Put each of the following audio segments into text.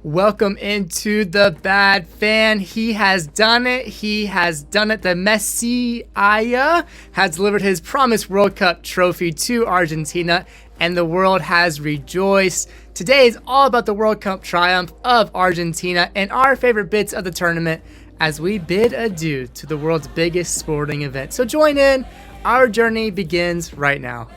Welcome into the bad fan. He has done it. He has done it. The Messi has delivered his promised World Cup trophy to Argentina, and the world has rejoiced. Today is all about the World Cup triumph of Argentina and our favorite bits of the tournament as we bid adieu to the world's biggest sporting event. So join in. Our journey begins right now.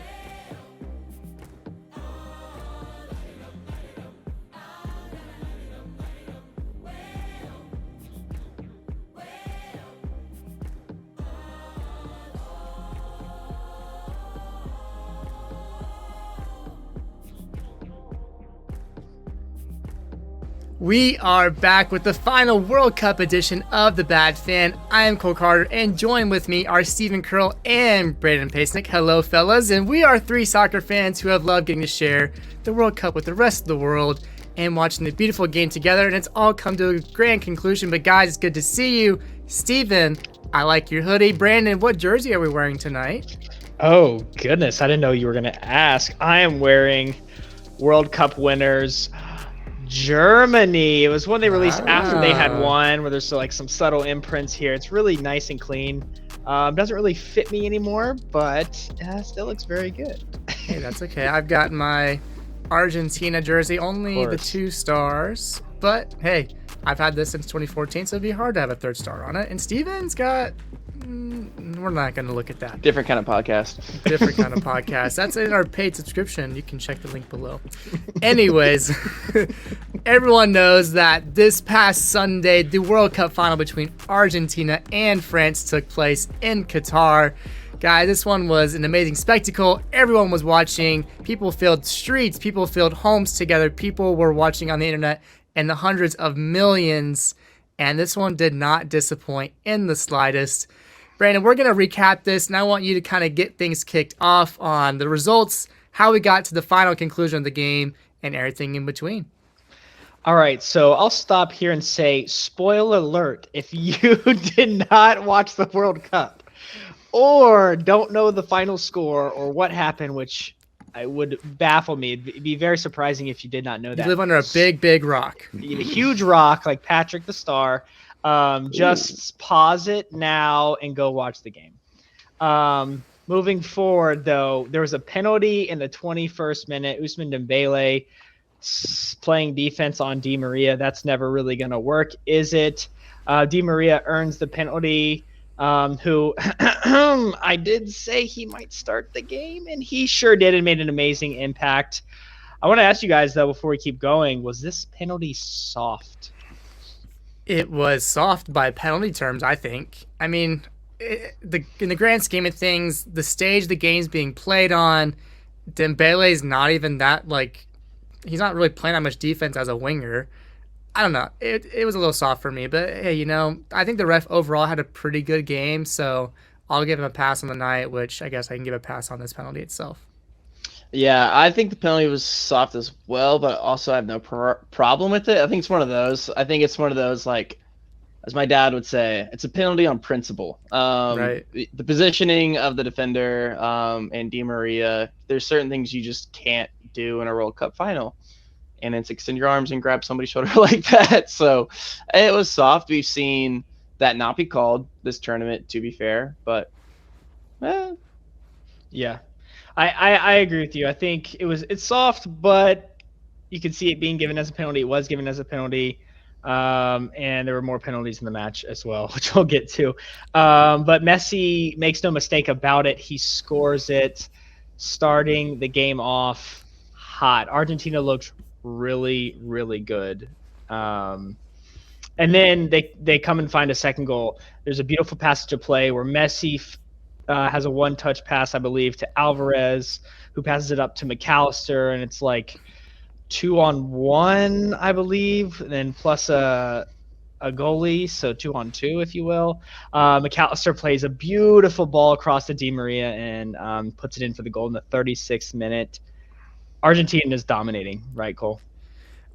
We are back with the final World Cup edition of The Bad Fan. I am Cole Carter, and join with me are Stephen Curl and Brandon Pasnick. Hello, fellas. And we are three soccer fans who have loved getting to share the World Cup with the rest of the world and watching the beautiful game together. And it's all come to a grand conclusion. But guys, it's good to see you. Stephen, I like your hoodie. Brandon, what jersey are we wearing tonight? Oh, goodness. I didn't know you were going to ask. I am wearing World Cup winners Germany. It was one they released after they had won, where there's like some subtle imprints here. It's really nice and clean. Doesn't really fit me anymore, but still looks very good. Hey, that's okay. I've got my Argentina jersey, only the 2 stars. But hey, I've had this since 2014, so it'd be hard to have a 3rd star on it. And Steven's got... we're not going to look at that. Different kind of podcast. Different kind of podcast. That's in our paid subscription. You can check the link below. Anyways, everyone knows that this past Sunday, the World Cup final between Argentina and France took place in Qatar. Guys, this one was an amazing spectacle. Everyone was watching. People filled streets. People filled homes together. People were watching on the internet in the hundreds of millions. And this one did not disappoint in the slightest. Brandon, we're going to recap this, and I want you to kind of get things kicked off on the results, how we got to the final conclusion of the game, and everything in between. All right, so I'll stop here and say, spoiler alert, if you did not watch the World Cup or don't know the final score or what happened, which I would baffle me. It'd be very surprising if you did not know that. You live under a big, big rock. A huge rock like Patrick the Star. Just pause it now and go watch the game. Moving forward, though, there was a penalty in the 21st minute. Ousmane Dembele playing defense on Di Maria. That's never really going to work, is it? Di Maria earns the penalty, who I did say he might start the game, and he sure did and made an amazing impact. I want to ask you guys, though, before we keep going, was this penalty soft? It was soft by penalty terms, I think. I mean, in the grand scheme of things, the stage the game's being played on, Dembele's not even that, he's not really playing that much defense as a winger. I don't know. It was a little soft for me, but hey, I think the ref overall had a pretty good game, so I'll give him a pass on the night, which I guess I can give a pass on this penalty itself. Yeah, I think the penalty was soft as well, but also I have no problem with it. I think it's one of those. As my dad would say, it's a penalty on principle. Right. The positioning of the defender and Di Maria, there's certain things you just can't do in a World Cup final. And it's extend your arms and grab somebody's shoulder like that. So it was soft. We've seen that not be called this tournament, to be fair. But, yeah. I agree with you. I think it's soft, but you could see it being given as a penalty. It was given as a penalty, and there were more penalties in the match as well, which we'll get to. But Messi makes no mistake about it. He scores it, starting the game off hot. Argentina looked really, really good. And then they come and find a second goal. There's a beautiful passage of play where Messi has a one-touch pass, I believe, to Alvarez, who passes it up to McAllister, and it's like 2-on-1, I believe, and then plus a goalie, so 2-on-2, if you will. McAllister plays a beautiful ball across to Di Maria and puts it in for the goal in the 36th minute. Argentina is dominating, right, Cole?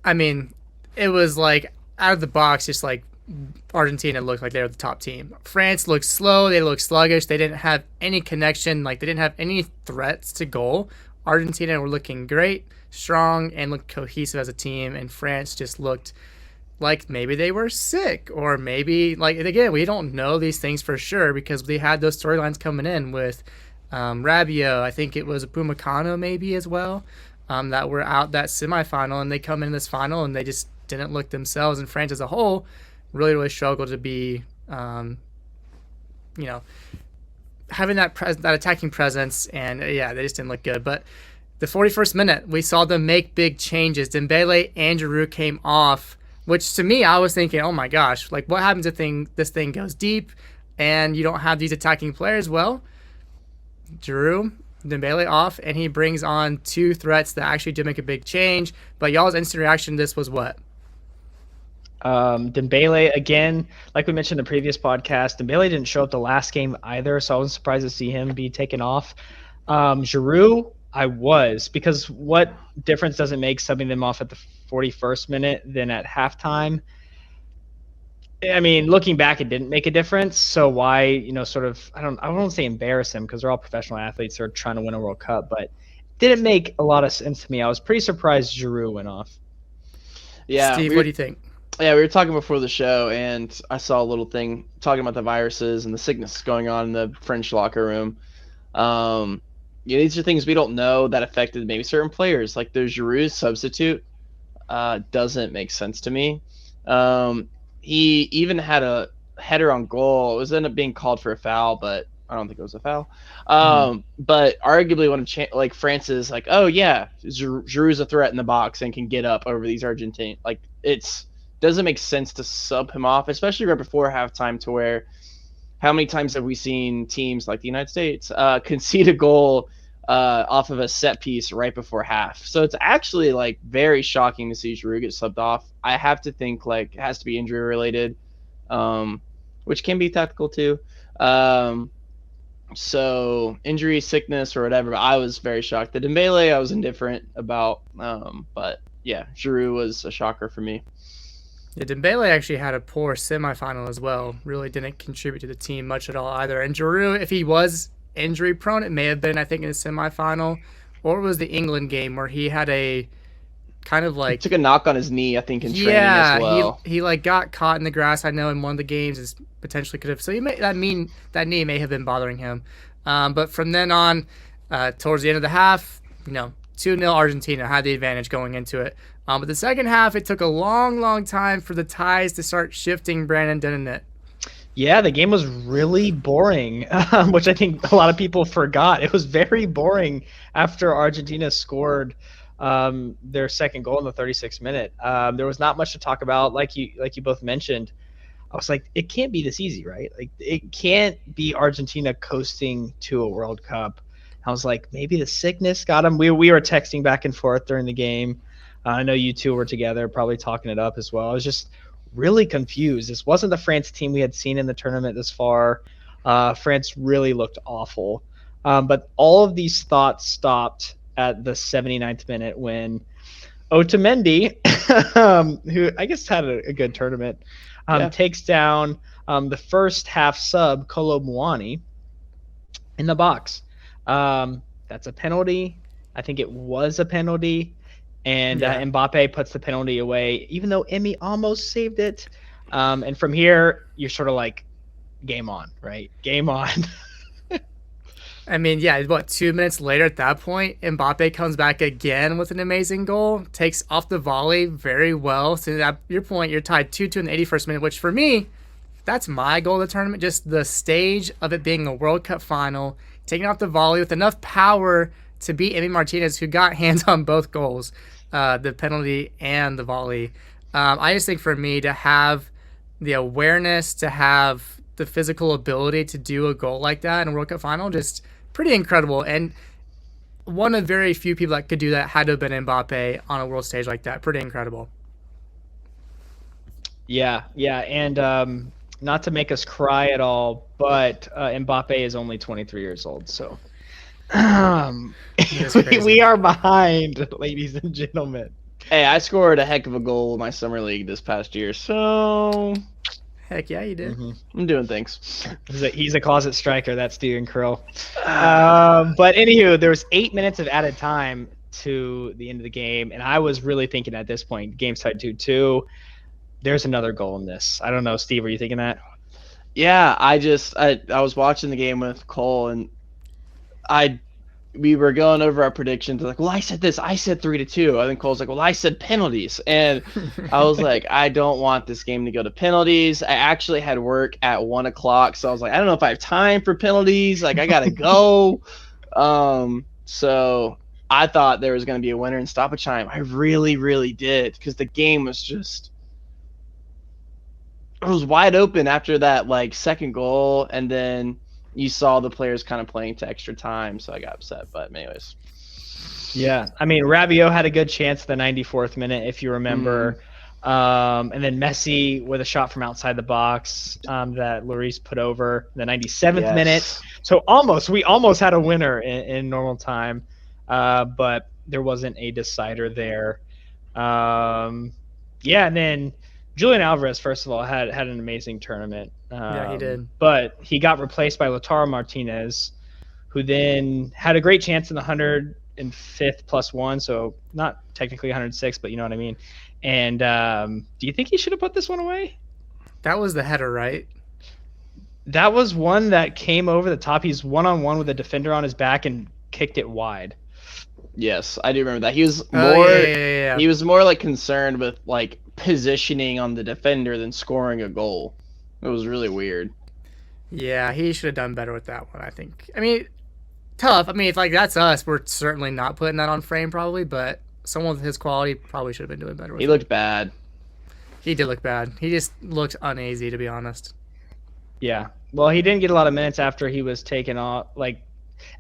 I mean, it was like out of the box, just like Argentina looked like they were the top team. France looked slow. They looked sluggish. They didn't have any connection. They didn't have any threats to goal. Argentina were looking great, strong, and looked cohesive as a team, and France just looked like maybe they were sick, or maybe, like, again, we don't know these things for sure because they had those storylines coming in with Rabiot. I think it was Pumacano maybe as well, that were out that semifinal, and they come in this final and they just didn't look themselves. And France as a whole really, really struggled to be, having that attacking presence, and they just didn't look good. But the 41st minute, we saw them make big changes. Dembele and Giroud came off, which to me, I was thinking, oh my gosh, like what happens if this thing goes deep and you don't have these attacking players? Well, Giroud, Dembele off, and he brings on two threats that actually did make a big change. But y'all's instant reaction to this was what? Dembele, again, like we mentioned in the previous podcast, Dembele didn't show up the last game either, so I wasn't surprised to see him be taken off. Giroud, I was, because what difference does it make subbing them off at the 41st minute than at halftime? I mean, looking back, it didn't make a difference. So why, sort of, I don't want to say embarrass him because they're all professional athletes. They're trying to win a World Cup, but it didn't make a lot of sense to me. I was pretty surprised Giroud went off. Yeah, Steve, what do you think? Yeah, we were talking before the show, and I saw a little thing talking about the viruses and the sickness going on in the French locker room. These are things we don't know that affected maybe certain players. Like there's Giroud's substitute. Doesn't make sense to me. He even had a header on goal. It was ended up being called for a foul, but I don't think it was a foul. But arguably one of France is like, oh yeah, Giroud's a threat in the box and can get up over these Argentine. Like doesn't make sense to sub him off, especially right before halftime, to where how many times have we seen teams like the United States concede a goal off of a set piece right before half? So it's actually like very shocking to see Giroud get subbed off. I have to think like it has to be injury related, which can be tactical too. So injury, sickness, or whatever. But I was very shocked. The Dembele I was indifferent about, but yeah, Giroud was a shocker for me. Yeah, Dembele actually had a poor semifinal as well. Really didn't contribute to the team much at all either. And Giroud, if he was injury prone, it may have been, I think, in the semifinal, or it was the England game where he had a kind of like he took a knock on his knee, I think, in training as well. He like got caught in the grass. I know in one of the games is potentially could have. So that knee may have been bothering him. But from then on, towards the end of the half, 2-0 Argentina had the advantage going into it. But the second half, it took a long, long time for the ties to start shifting, Brandon, didn't it? Yeah, the game was really boring, which I think a lot of people forgot. It was very boring after Argentina scored their second goal in the 36th minute. There was not much to talk about, like you both mentioned. I was like, it can't be this easy, right? Like, it can't be Argentina coasting to a World Cup. I was like, maybe the sickness got them. We were texting back and forth during the game. I know you two were together, probably talking it up as well. I was just really confused. This wasn't the France team we had seen in the tournament this far. France really looked awful. But all of these thoughts stopped at the 79th minute when Otamendi, who I guess had a good tournament, takes down the first half sub, Kolo Muani, in the box. That's a penalty. I think it was a penalty. And Mbappe puts the penalty away, even though Emmy almost saved it. And from here, you're sort of like, game on, right? Game on. I mean, 2 minutes later at that point, Mbappe comes back again with an amazing goal, takes off the volley very well. So at your point, you're tied 2-2 in the 81st minute, which for me, that's my goal of the tournament. Just the stage of it being a World Cup final, taking off the volley with enough power to beat Emi Martinez, who got hands on both goals, the penalty and the volley. I just think for me to have the awareness, to have the physical ability to do a goal like that in a World Cup final, just pretty incredible. And one of very few people that could do that had to have been Mbappe on a world stage like that. Pretty incredible. Yeah. And not to make us cry at all, but Mbappe is only 23 years old, so we are behind, ladies and gentlemen. Hey, I scored a heck of a goal in my summer league this past year, so Heck yeah, you did. I'm doing things. He's a closet striker. That's Steven Krill. But anywho, there was 8 minutes of added time to the end of the game, and I was really thinking at this point, game's tied 2-2. There's another goal in this. I don't know, Steve. Are you thinking that? Yeah, I was watching the game with Cole, and we were going over our predictions. Like, well, I said this. I said 3-2. I think Cole's like, well, I said penalties, and I was like, I don't want this game to go to penalties. I actually had work at 1:00, so I was like, I don't know if I have time for penalties. Like, I gotta go. So I thought there was going to be a winner in stoppage time. I really, really did, because the game was just. It was wide open after that like second goal, and then you saw the players kind of playing to extra time, so I got upset. But anyways, yeah, I mean Rabiot had a good chance at the 94th minute, if you remember, and then Messi with a shot from outside the box that Lloris put over in the 97th minute. So we almost had a winner in normal time, but there wasn't a decider there. Yeah, and then Julian Alvarez, first of all, had an amazing tournament. Yeah, he did. But he got replaced by Lautaro Martinez, who then had a great chance in the 105th +1, so not technically 106, but you know what I mean. And do you think he should have put this one away? That was the header, right? That was one that came over the top. He's one-on-one with a defender on his back and kicked it wide. Yes, I do remember that. He was more yeah. He was more like concerned with like positioning on the defender than scoring a goal. It was really weird. Yeah, he should have done better with that one, I think. I mean, tough. I mean, if like that's us, we're certainly not putting that on frame probably, but someone with his quality probably should have been doing better with it. He looked bad. He did look bad. He just looked uneasy, to be honest. Yeah. Well, he didn't get a lot of minutes after he was taken off, like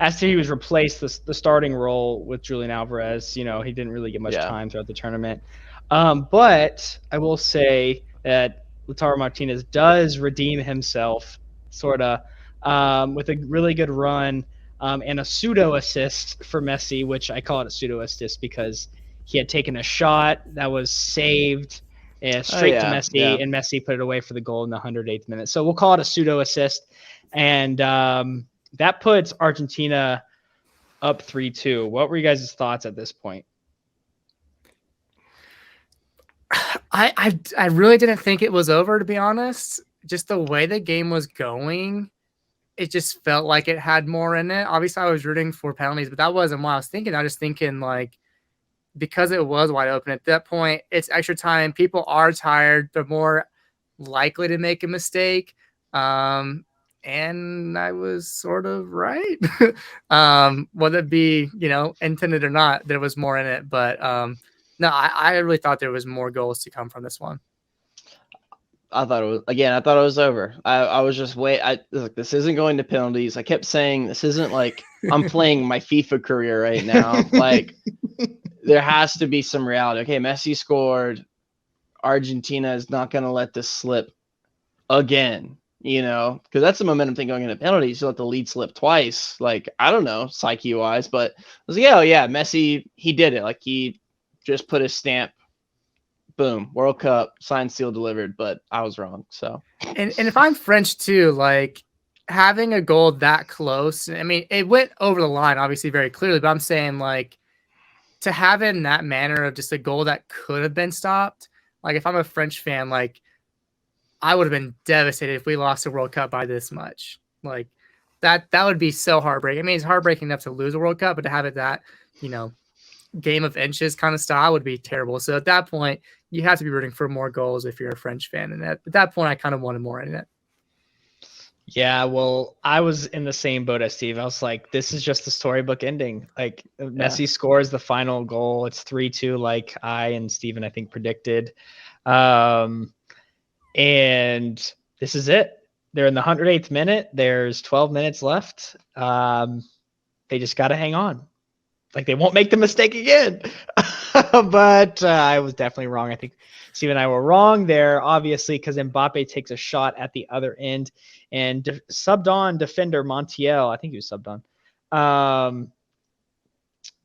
after he was replaced the starting role with Julian Alvarez. You know, he didn't really get much time throughout the tournament. But I will say that Lautaro Martinez does redeem himself, sort of, with a really good run and a pseudo assist for Messi, which I call it a pseudo assist because he had taken a shot that was saved straight to Messi, and Messi put it away for the goal in the 108th minute. So we'll call it a pseudo assist, and that puts Argentina up 3-2. What were you guys' thoughts at this point? I really didn't think it was over, to be honest. Just the way the game was going, it just felt like it had more in it. Obviously, I was rooting for penalties, but that wasn't what I was thinking. I was just thinking, like, because it was wide open at that point, it's extra time. People are tired. They're more likely to make a mistake. And I was sort of right. Whether it be, intended or not, there was more in it. But no, I really thought there was more goals to come from this one. I thought it was over. I was just this isn't going to penalties. I kept saying this isn't like I'm playing my FIFA career right now. Like there has to be some reality. Okay, Messi scored. Argentina is not going to let this slip again, because that's the momentum thing going into penalties. You let the lead slip twice. Like, I don't know, psyche-wise, but I was like, Messi, he did it. Like, he just put his stamp. Boom, World Cup, signed, sealed, delivered. But I was wrong. So, and if I'm French too, like having a goal that close, I mean, it went over the line, obviously, very clearly. But I'm saying, like, to have it in that manner of just a goal that could have been stopped. Like, if I'm a French fan, like, I would have been devastated if we lost the World Cup by this much. Like, that would be so heartbreaking. I mean, it's heartbreaking enough to lose a World Cup, but to have it that, game of inches kind of style would be terrible. So at that point, you have to be rooting for more goals if you're a French fan. And at that point, I kind of wanted more in it. Yeah, well, I was in the same boat as Steve. I was like, this is just a storybook ending. Like, Messi scores the final goal. It's 3-2, like I and Steven, I think, predicted. And this is it. They're in the 108th minute. There's 12 minutes left. They just got to hang on. Like, they won't make the mistake again. But I was definitely wrong. I think Steve and I were wrong there, obviously, because Mbappe takes a shot at the other end. And subbed on defender Montiel, I think he was subbed on,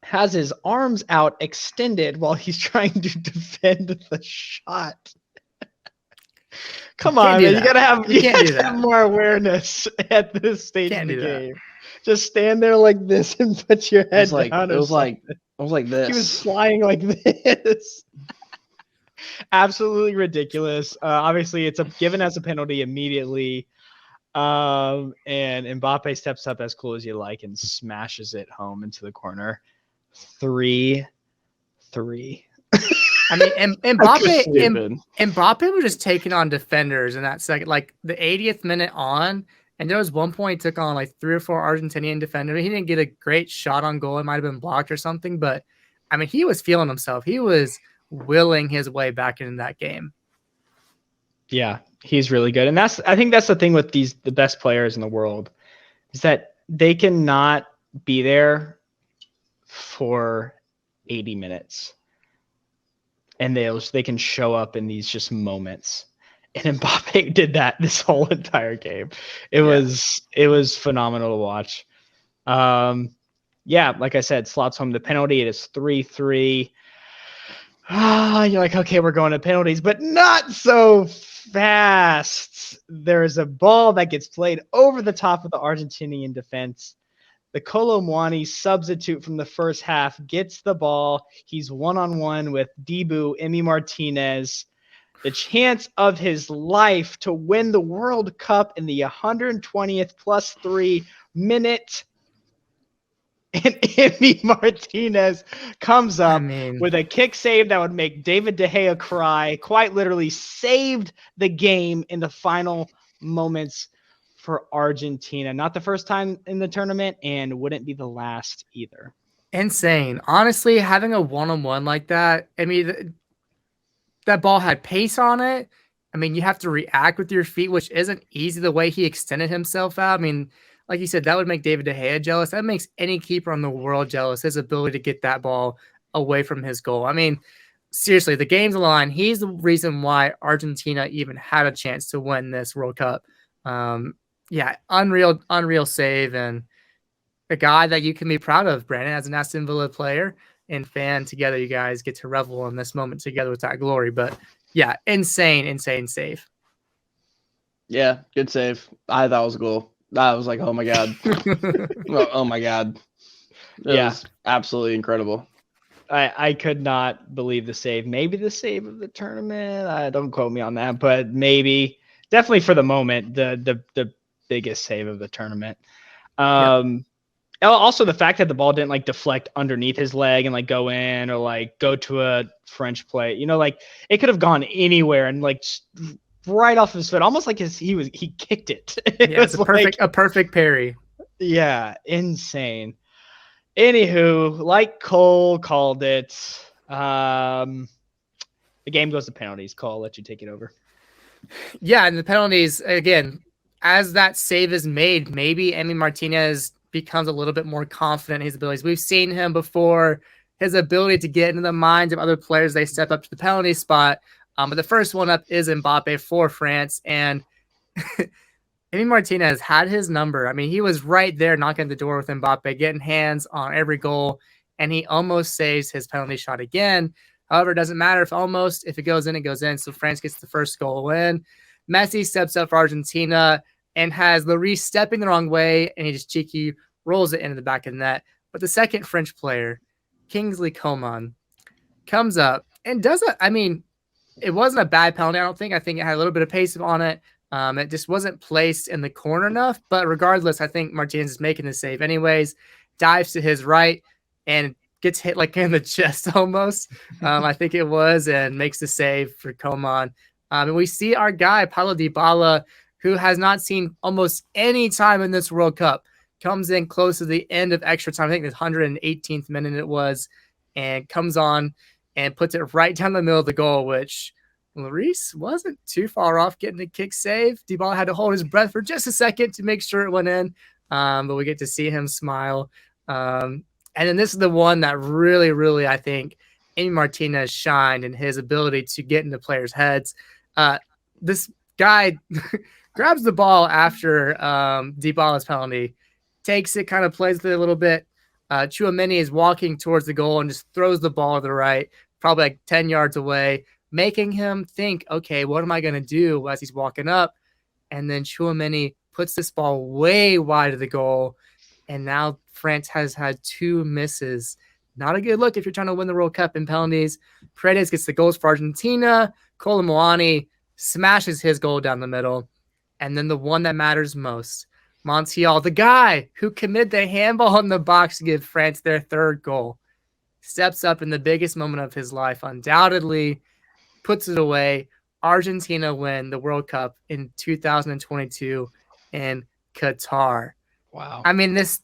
has his arms out extended while he's trying to defend the shot. Come on, man. You gotta have more awareness at this stage in the game. Just stand there like this and put your head down. It was like this. He was flying like this. Absolutely ridiculous. Obviously, it's given as a penalty immediately. And Mbappe steps up as cool as you like and smashes it home into the corner. 3-3. I mean, Mbappe was just taking on defenders in that second, like the 80th minute on. And there was one point he took on like 3 or 4 Argentinian defenders. He didn't get a great shot on goal. It might have been blocked or something. But, I mean, he was feeling himself. He was willing his way back into that game. Yeah, he's really good. And I think that's the thing with the best players in the world is that they cannot be there for 80 minutes. And they can show up in these just moments. And Mbappe did that this whole entire game. It was phenomenal to watch. Like I said, slots home the penalty. It is 3-3. You're like, okay, we're going to penalties, but not so fast. There's a ball that gets played over the top of the Argentinian defense. The Kolo Muani substitute from the first half gets the ball. He's one-on-one with Emi Martinez. The chance of his life to win the World Cup in the 120th +3 minute. And Emi Martinez comes up with a kick save that would make David De Gea cry. Quite literally saved the game in the final moments for Argentina. Not the first time in the tournament and wouldn't be the last either. Insane. Honestly, having a one-on-one like that, I mean, that ball had pace on it. I mean, you have to react with your feet, which isn't easy the way he extended himself out. I mean, like you said, that would make David De Gea jealous. That makes any keeper in the world jealous, his ability to get that ball away from his goal. I mean, seriously, the game's on the line. He's the reason why Argentina even had a chance to win this World Cup. Unreal save, and a guy that you can be proud of, Brandon, as an Aston Villa player and fan together. You guys get to revel in this moment together with that glory. But yeah, insane save. Yeah, good save. I thought it was a goal. I was like, oh my God. Oh my God. It was absolutely incredible. I could not believe the save. Maybe the save of the tournament. Don't quote me on that, but maybe. Definitely for the moment, the biggest save of the tournament. Also, the fact that the ball didn't like deflect underneath his leg and like go in or like go to a French play. You know, like it could have gone anywhere and like right off his foot, almost like he kicked it. It's a perfect parry. Yeah, insane. Anywho, like Cole called it, the game goes to penalties. Cole, I'll let you take it over. Yeah, and the penalties, again, as that save is made, maybe Emi Martinez becomes a little bit more confident in his abilities. We've seen him before, his ability to get into the minds of other players. They step up to the penalty spot. But the first one up is Mbappe for France. And Emi Martinez had his number. I mean, he was right there knocking at the door with Mbappe, getting hands on every goal, and he almost saves his penalty shot again. However, it doesn't matter if it goes in, it goes in. So France gets the first goal win. Messi steps up for Argentina and has Lloris stepping the wrong way, and he just cheeky rolls it into the back of the net. But the second French player, Kingsley Coman, comes up and does it. I mean, it wasn't a bad penalty, I don't think. I think it had a little bit of pace on it. It just wasn't placed in the corner enough. But regardless, I think Martinez is making the save anyways. Dives to his right and gets hit like in the chest almost. I think it was, and makes the save for Coman. And we see our guy, Paulo Dybala, who has not seen almost any time in this World Cup, comes in close to the end of extra time. I think the 118th minute it was, and comes on and puts it right down the middle of the goal, which Lloris wasn't too far off getting the kick save. Dybala had to hold his breath for just a second to make sure it went in, but we get to see him smile. And then this is the one that really, really, I think, Emi Martinez shined in his ability to get into players' heads. This guy grabs the ball after Dybala's penalty, takes it, kind of plays with it a little bit. Tchouaméni is walking towards the goal and just throws the ball to the right, probably like 10 yards away. making him think, okay, what am I going to do as he's walking up? And then Tchouaméni puts this ball way wide of the goal. And now France has had 2 misses. Not a good look if you're trying to win the World Cup in penalties. Paredes gets the goals for Argentina. Kolo Muani smashes his goal down the middle. And then the one that matters most, Montiel, the guy who committed the handball in the box to give France their 3rd goal, steps up in the biggest moment of his life, undoubtedly, puts it away. Argentina win the World Cup in 2022 in Qatar. Wow. I mean, this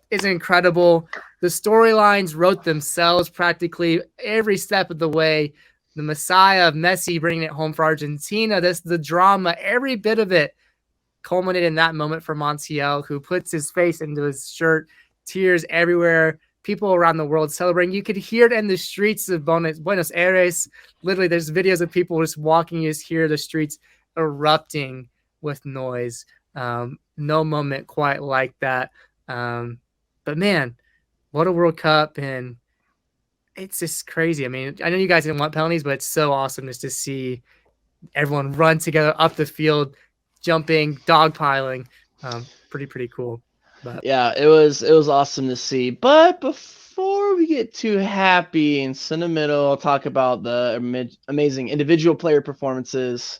is incredible. The storylines wrote themselves practically every step of the way. The Messiah of Messi bringing it home for Argentina. The drama, every bit of it culminated in that moment for Montiel, who puts his face into his shirt, tears everywhere. People around the world celebrating. You could hear it in the streets of Buenos Aires. Literally, there's videos of people just walking. You just hear the streets erupting with noise. No moment quite like that. But man, what a World Cup. And it's just crazy. I mean, I know you guys didn't want penalties, but it's so awesome just to see everyone run together up the field, jumping, dogpiling. Pretty cool. But Yeah, it was awesome to see. But before we get too happy and sentimental, I'll talk about the amazing individual player performances.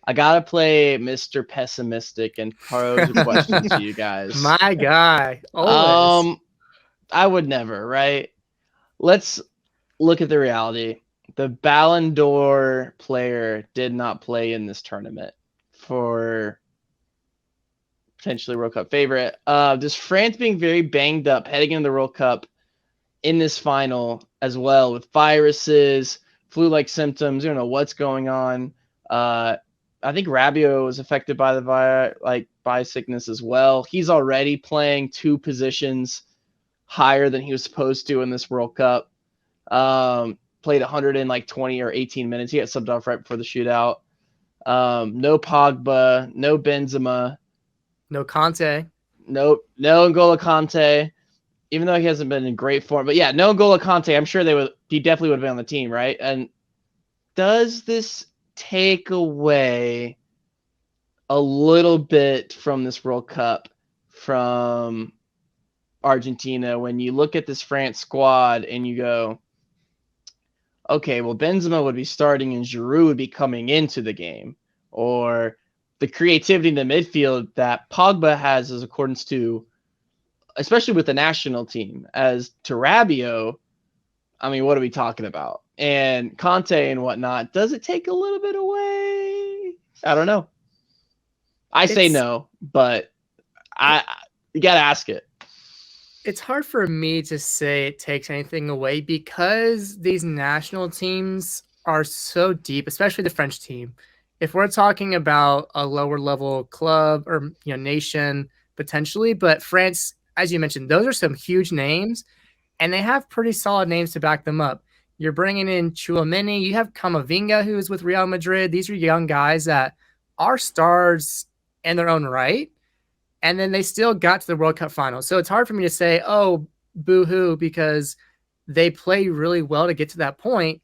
I gotta play Mr. Pessimistic and pose a question to you guys. My guy, always. I would never, right? Let's look at the reality. The Ballon d'Or player did not play in this tournament for potentially World Cup favorite. Just France being very banged up heading into the World Cup in this final as well, with viruses, flu-like symptoms. You don't know what's going on. I think Rabiot was affected by the by sickness as well. He's already playing 2 positions higher than he was supposed to in this World Cup. Played 120 or 18 minutes. He got subbed off right before the shootout. No Pogba, no Benzema, no Conte, no N'Golo Kante, even though he hasn't been in great form. But yeah, no N'Golo Kante. I'm sure he definitely would have been on the team, right? And does this take away a little bit from this World Cup from Argentina when you look at this France squad and you go, okay, well, Benzema would be starting and Giroud would be coming into the game, or the creativity in the midfield that Pogba has as accordance to, especially with the national team, as to Rabiot. I mean, what are we talking about? And Conte and whatnot, does it take a little bit away? I don't know. I say no, but you got to ask it. It's hard for me to say it takes anything away because these national teams are so deep, especially the French team. If we're talking about a lower level club or nation potentially, but France, as you mentioned, those are some huge names, and they have pretty solid names to back them up. You're bringing in Tchouaméni. You have Camavinga, who is with Real Madrid. These are young guys that are stars in their own right. And then they still got to the World Cup final. So it's hard for me to say, oh, boo-hoo, because they play really well to get to that point.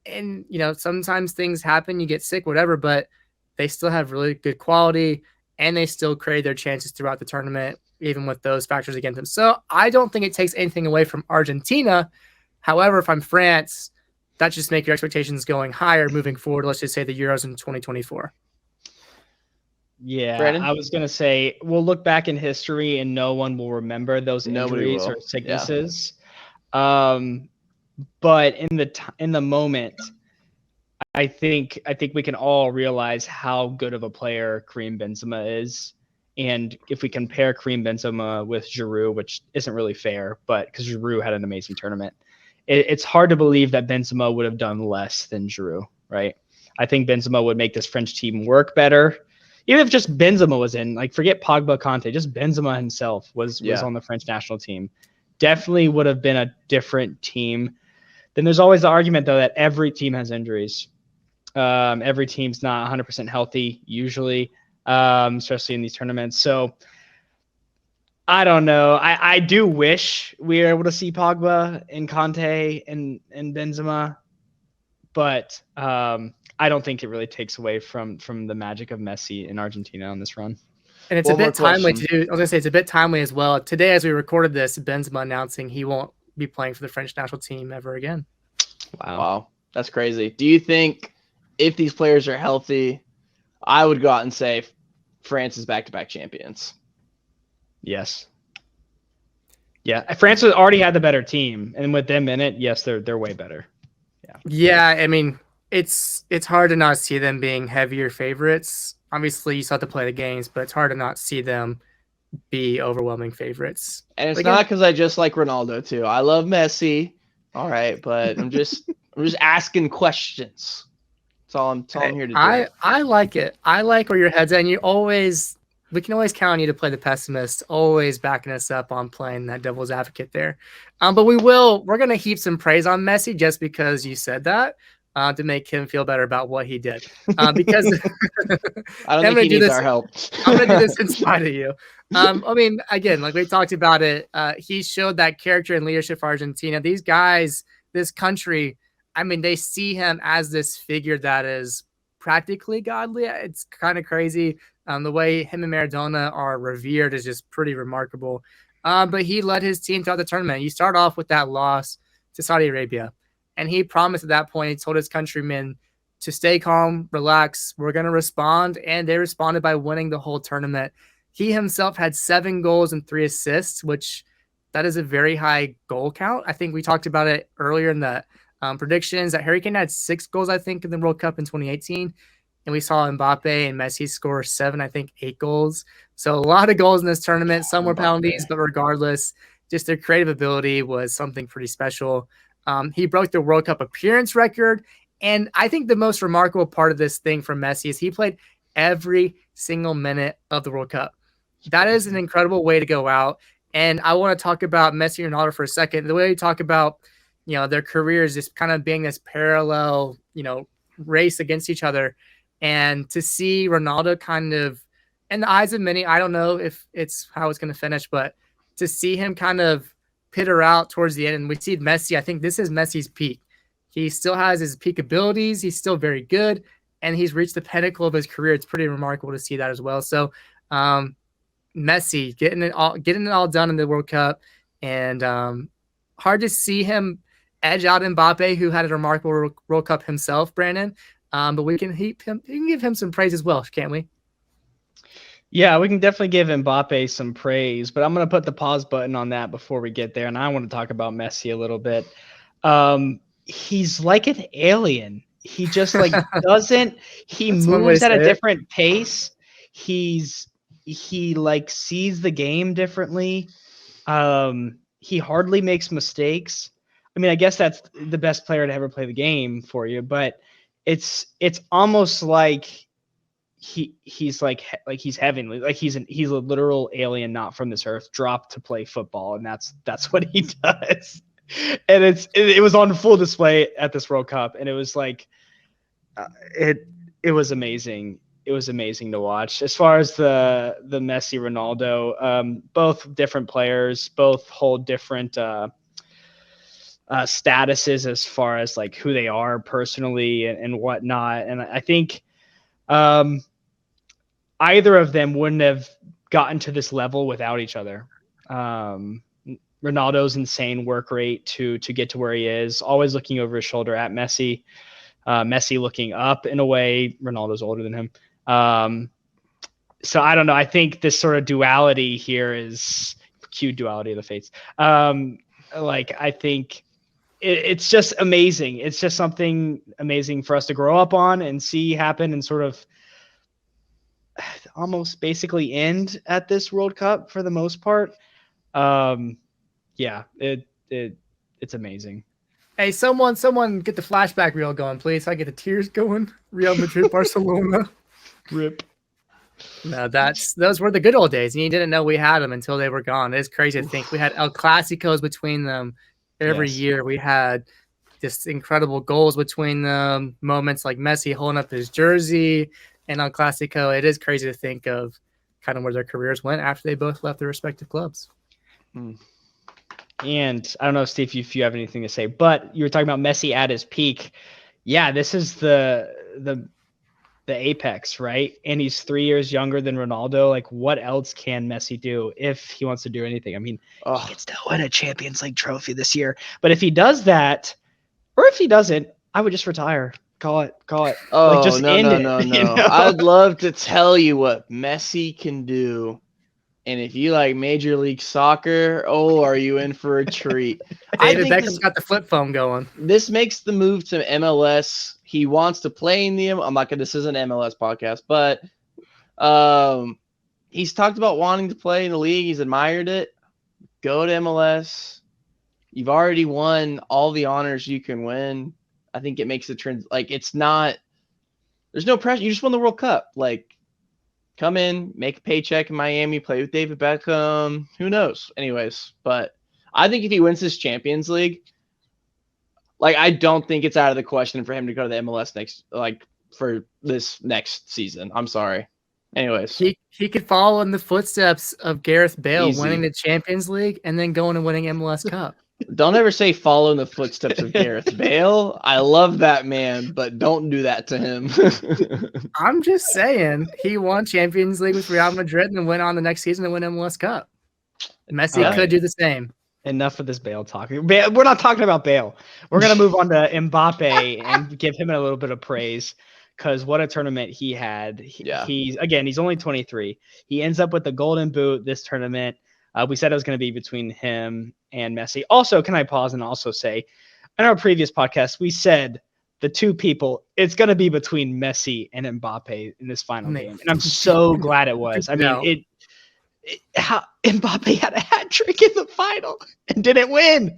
And, sometimes things happen, you get sick, whatever, but they still have really good quality and they still create their chances throughout the tournament, even with those factors against them. So I don't think it takes anything away from Argentina. However, if I'm France, that just makes your expectations going higher moving forward. Let's just say the Euros in 2024. Yeah, Brandon? I was going to say, we'll look back in history and no one will remember those injuries or sicknesses. Yeah. But in the moment, I think we can all realize how good of a player Karim Benzema is. And if we compare Karim Benzema with Giroud, which isn't really fair, but because Giroud had an amazing tournament, it's hard to believe that Benzema would have done less than Giroud, right? I think Benzema would make this French team work better. Even if just Benzema was in, forget Pogba, Conte, just Benzema himself was on the French national team. Definitely would have been a different team. Then there's always the argument, though, that every team has injuries. Every team's not 100% healthy, usually, especially in these tournaments. So I don't know. I do wish we were able to see Pogba and Conte and Benzema, but I don't think it really takes away from the magic of Messi in Argentina on this run. And it's One a more bit timely question. too. I was gonna say it's a bit timely as well. Today, as we recorded this, Benzema announcing he won't be playing for the French national team ever again. Wow, that's crazy. Do you think if these players are healthy, I would go out and say France is back-to-back champions? Yes. Yeah, France already had the better team, and with them in it, yes, they're way better. Yeah, I mean, it's hard to not see them being heavier favorites. Obviously, you still have to play the games, but it's hard to not see them be overwhelming favorites. And it's Again, not because I just like Ronaldo too. I love Messi. All right, but I'm just asking questions. That's all I'm here to do. I like it. I like where your head's at. And we can always count on you to play the pessimist, always backing us up on playing that devil's advocate there. But we're going to heap some praise on Messi just because you said that to make him feel better about what he did. Because I don't think he needs our help. I'm going to do this in spite of you. I mean, again, like we talked about it, he showed that character and leadership for Argentina. These guys, this country, I mean, they see him as this figure that is practically godly. It's kind of crazy. The way him and Maradona are revered is just pretty remarkable. But he led his team throughout the tournament. You start off with that loss to Saudi Arabia, and he promised at that point, he told his countrymen to stay calm, relax. We're going to respond, and they responded by winning the whole tournament. He himself had 7 goals and 3 assists, which that is a very high goal count. I think we talked about it earlier in the predictions that Harry Kane had 6 goals, I think, in the World Cup in 2018. And we saw Mbappe and Messi score 7, I think 8 goals. So a lot of goals in this tournament. Some were penalties, but regardless, just their creative ability was something pretty special. He broke the World Cup appearance record. And I think the most remarkable part of this thing from Messi is he played every single minute of the World Cup. That is an incredible way to go out. And I want to talk about Messi and Ronaldo for a second. The way you talk about, their careers just kind of being this parallel, race against each other. And to see Ronaldo kind of, in the eyes of many, I don't know if it's how it's going to finish, but to see him kind of pitter out towards the end, and we see Messi, I think this is Messi's peak. He still has his peak abilities. He's still very good, and he's reached the pinnacle of his career. It's pretty remarkable to see that as well. So Messi getting it all done in the World Cup, and hard to see him edge out Mbappe, who had a remarkable World Cup himself, Brandon. But we can give him some praise as well, can't we? Yeah, we can definitely give Mbappe some praise, but I'm going to put the pause button on that before we get there, and I want to talk about Messi a little bit. He's like an alien. He just doesn't. He moves at a different pace. He sees the game differently. He hardly makes mistakes. I mean, I guess that's the best player to ever play the game for you, but it's almost like he's like he's heavenly, like he's a literal alien, not from this earth, dropped to play football, and that's what he does. And it was on full display at this World Cup, and it was like it was amazing. It was amazing to watch. As far as the Messi Ronaldo, both different players, both hold different statuses as far as like who they are personally and whatnot. And I think either of them wouldn't have gotten to this level without each other. Ronaldo's insane work rate to get to where he is, always looking over his shoulder at Messi. Messi looking up in a way. Ronaldo's older than him. So I don't know. I think this sort of duality here is cute duality of the fates. I think it's just amazing. It's just something amazing for us to grow up on and see happen and sort of almost basically end at this World Cup for the most part. It's amazing. Hey, someone get the flashback reel going, please. So I get the tears going. Real Madrid, Barcelona. Rip. No, those were the good old days, and you didn't know we had them until they were gone. It's crazy to think we had El Clásicos between them every year. We had just incredible goals between them, moments like Messi holding up his jersey and El Clásico. It is crazy to think of kind of where their careers went after they both left their respective clubs. And I don't know, Steve, if you have anything to say, but you were talking about Messi at his peak. Yeah, this is the apex, right? And he's 3 years younger than Ronaldo. Like, what else can Messi do if he wants to do anything? I mean, he can still win a Champions League trophy this year. But if he does that, or if he doesn't, I would just retire. Call it. Oh, Like, just no, end no, it. no, You no. know? I'd love to tell you what Messi can do. And if you like Major League Soccer, oh, are you in for a treat? I David think Beckham's got the flip phone going. this makes the move to MLS. He wants to play in the. I'm not gonna. This is an MLS podcast, but he's talked about wanting to play in the league. He's admired it. Go to MLS. You've already won all the honors you can win. I think it makes the trend like it's not. There's no pressure. You just won the World Cup. Like, come in, make a paycheck in Miami, play with David Beckham. Who knows? Anyways, but I think if he wins this Champions League, like I don't think it's out of the question for him to go to the MLS for this next season. I'm sorry. Anyways, He could follow in the footsteps of Gareth Bale, Easy. winning the Champions League and then going and winning MLS Cup. don't ever say follow in the footsteps of Gareth Bale. I love that man, but don't do that to him. I'm just saying, he won Champions League with Real Madrid and then went on the next season to win MLS Cup. Messi could do the same. Enough of this Bale talk. We're not talking about Bale. We're going to move on to Mbappe and give him a little bit of praise because what a tournament he had. He's only 23. He ends up with the golden boot this tournament. We said it was going to be between him and Messi. Also, can I pause and also say, in our previous podcast, we said the two people, it's going to be between Messi and Mbappe in this final game. And I'm so glad it was. I mean, how Mbappe had a hat trick in the final and didn't win.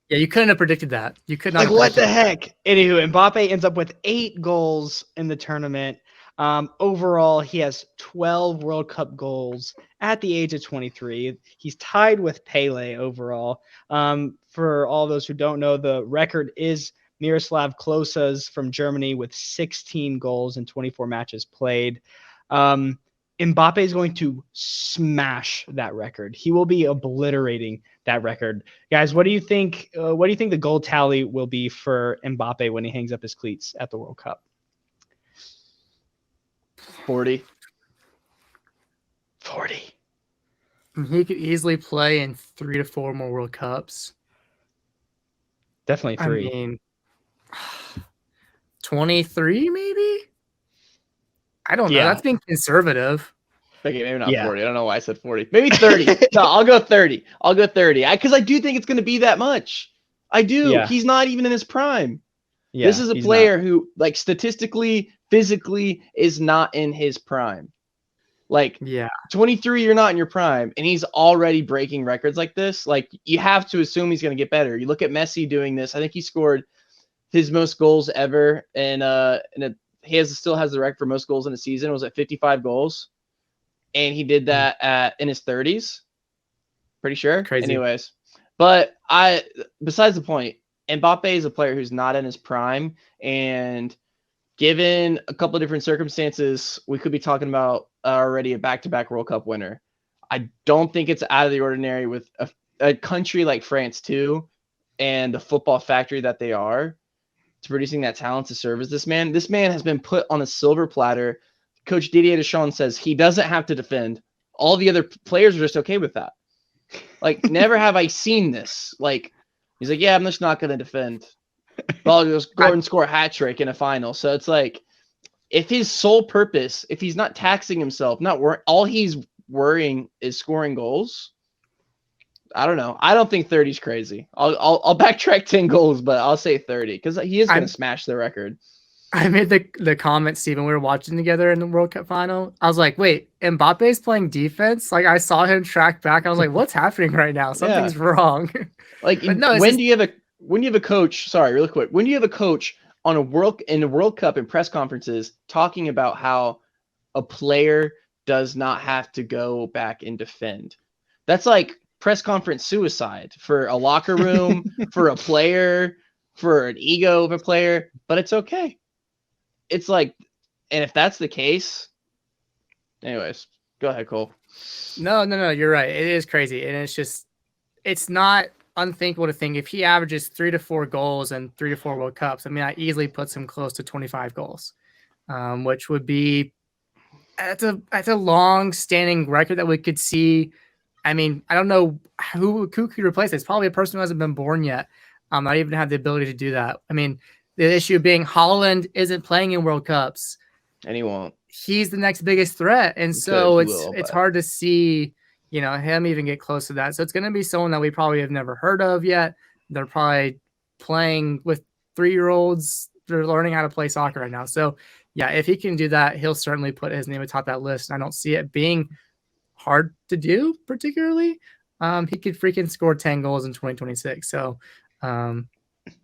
Yeah, you couldn't have predicted that. You could not. Like, what the heck? Anywho, Mbappe ends up with 8 goals in the tournament. Overall, he has 12 World Cup goals at the age of 23. He's tied with Pele overall. For all those who don't know, the record is Miroslav Klose's from Germany with 16 goals in 24 matches played. Mbappe is going to smash that record. He will be obliterating that record. Guys, what do you think? What do you think the goal tally will be for Mbappe when he hangs up his cleats at the World Cup? 40. He could easily play in 3 to 4 more World Cups. Definitely 3. I mean, 23 maybe? I don't know. That's being conservative. Okay, maybe not 40. I don't know why I said 40. Maybe 30. No, I'll go 30. Because I do think it's going to be that much. I do. Yeah. He's not even in his prime. Yeah, this is a player who, like, statistically, physically, is not in his prime. Like, 23, you're not in your prime, and he's already breaking records like this. Like, you have to assume he's going to get better. You look at Messi doing this. I think he scored his most goals ever, and he still has the record for most goals in a season. It was at 55 goals, and he did that in his 30s. Pretty sure. Crazy. Anyways, but besides the point, Mbappe is a player who's not in his prime, and given a couple of different circumstances, we could be talking about already a back-to-back World Cup winner. I don't think it's out of the ordinary with a country like France too, and the football factory that they are, to producing that talent to serve as this man. This man has been put on a silver platter. Coach Didier Deschamps says he doesn't have to defend. All the other players are just okay with that. Like, never have I seen this. Like, he's like, yeah, I'm just not going to defend. But I'll just go and score a hat trick in a final. So it's like, if his sole purpose, if he's not taxing himself, all he's worrying is scoring goals, I don't know. I don't think 30 is crazy. I'll backtrack 10 goals, but I'll say 30 because he is going to smash the record. I made the comment, Steven, we were watching together in the World Cup final. I was like, wait, Mbappe's playing defense? Like, I saw him track back. I was like, what's happening right now? Something's wrong. Like, when do you have a coach? Sorry, really quick. When do you have a coach in the World Cup in press conferences talking about how a player does not have to go back and defend? That's like press conference suicide for a locker room, for a player, for an ego of a player, but it's okay. It's like, and if that's the case, anyways, go ahead, Cole. No, you're right. It is crazy. And it's not unthinkable to think if he averages 3 to 4 goals and 3 to 4 World Cups. I mean, that easily puts him close to 25 goals, which would be that's a long standing record that we could see. I mean, I don't know who could replace it. It's probably a person who hasn't been born yet. Not even have the ability to do that. I mean, the issue being Holland isn't playing in World Cups, and he won't. He's the next biggest threat, and so it's hard to see, him even get close to that. So it's going to be someone that we probably have never heard of yet. They're probably playing with 3-year-olds. They're learning how to play soccer right now. So yeah, if he can do that, he'll certainly put his name atop that list. I don't see it being hard to do, particularly. He could freaking score 10 goals in 2026. So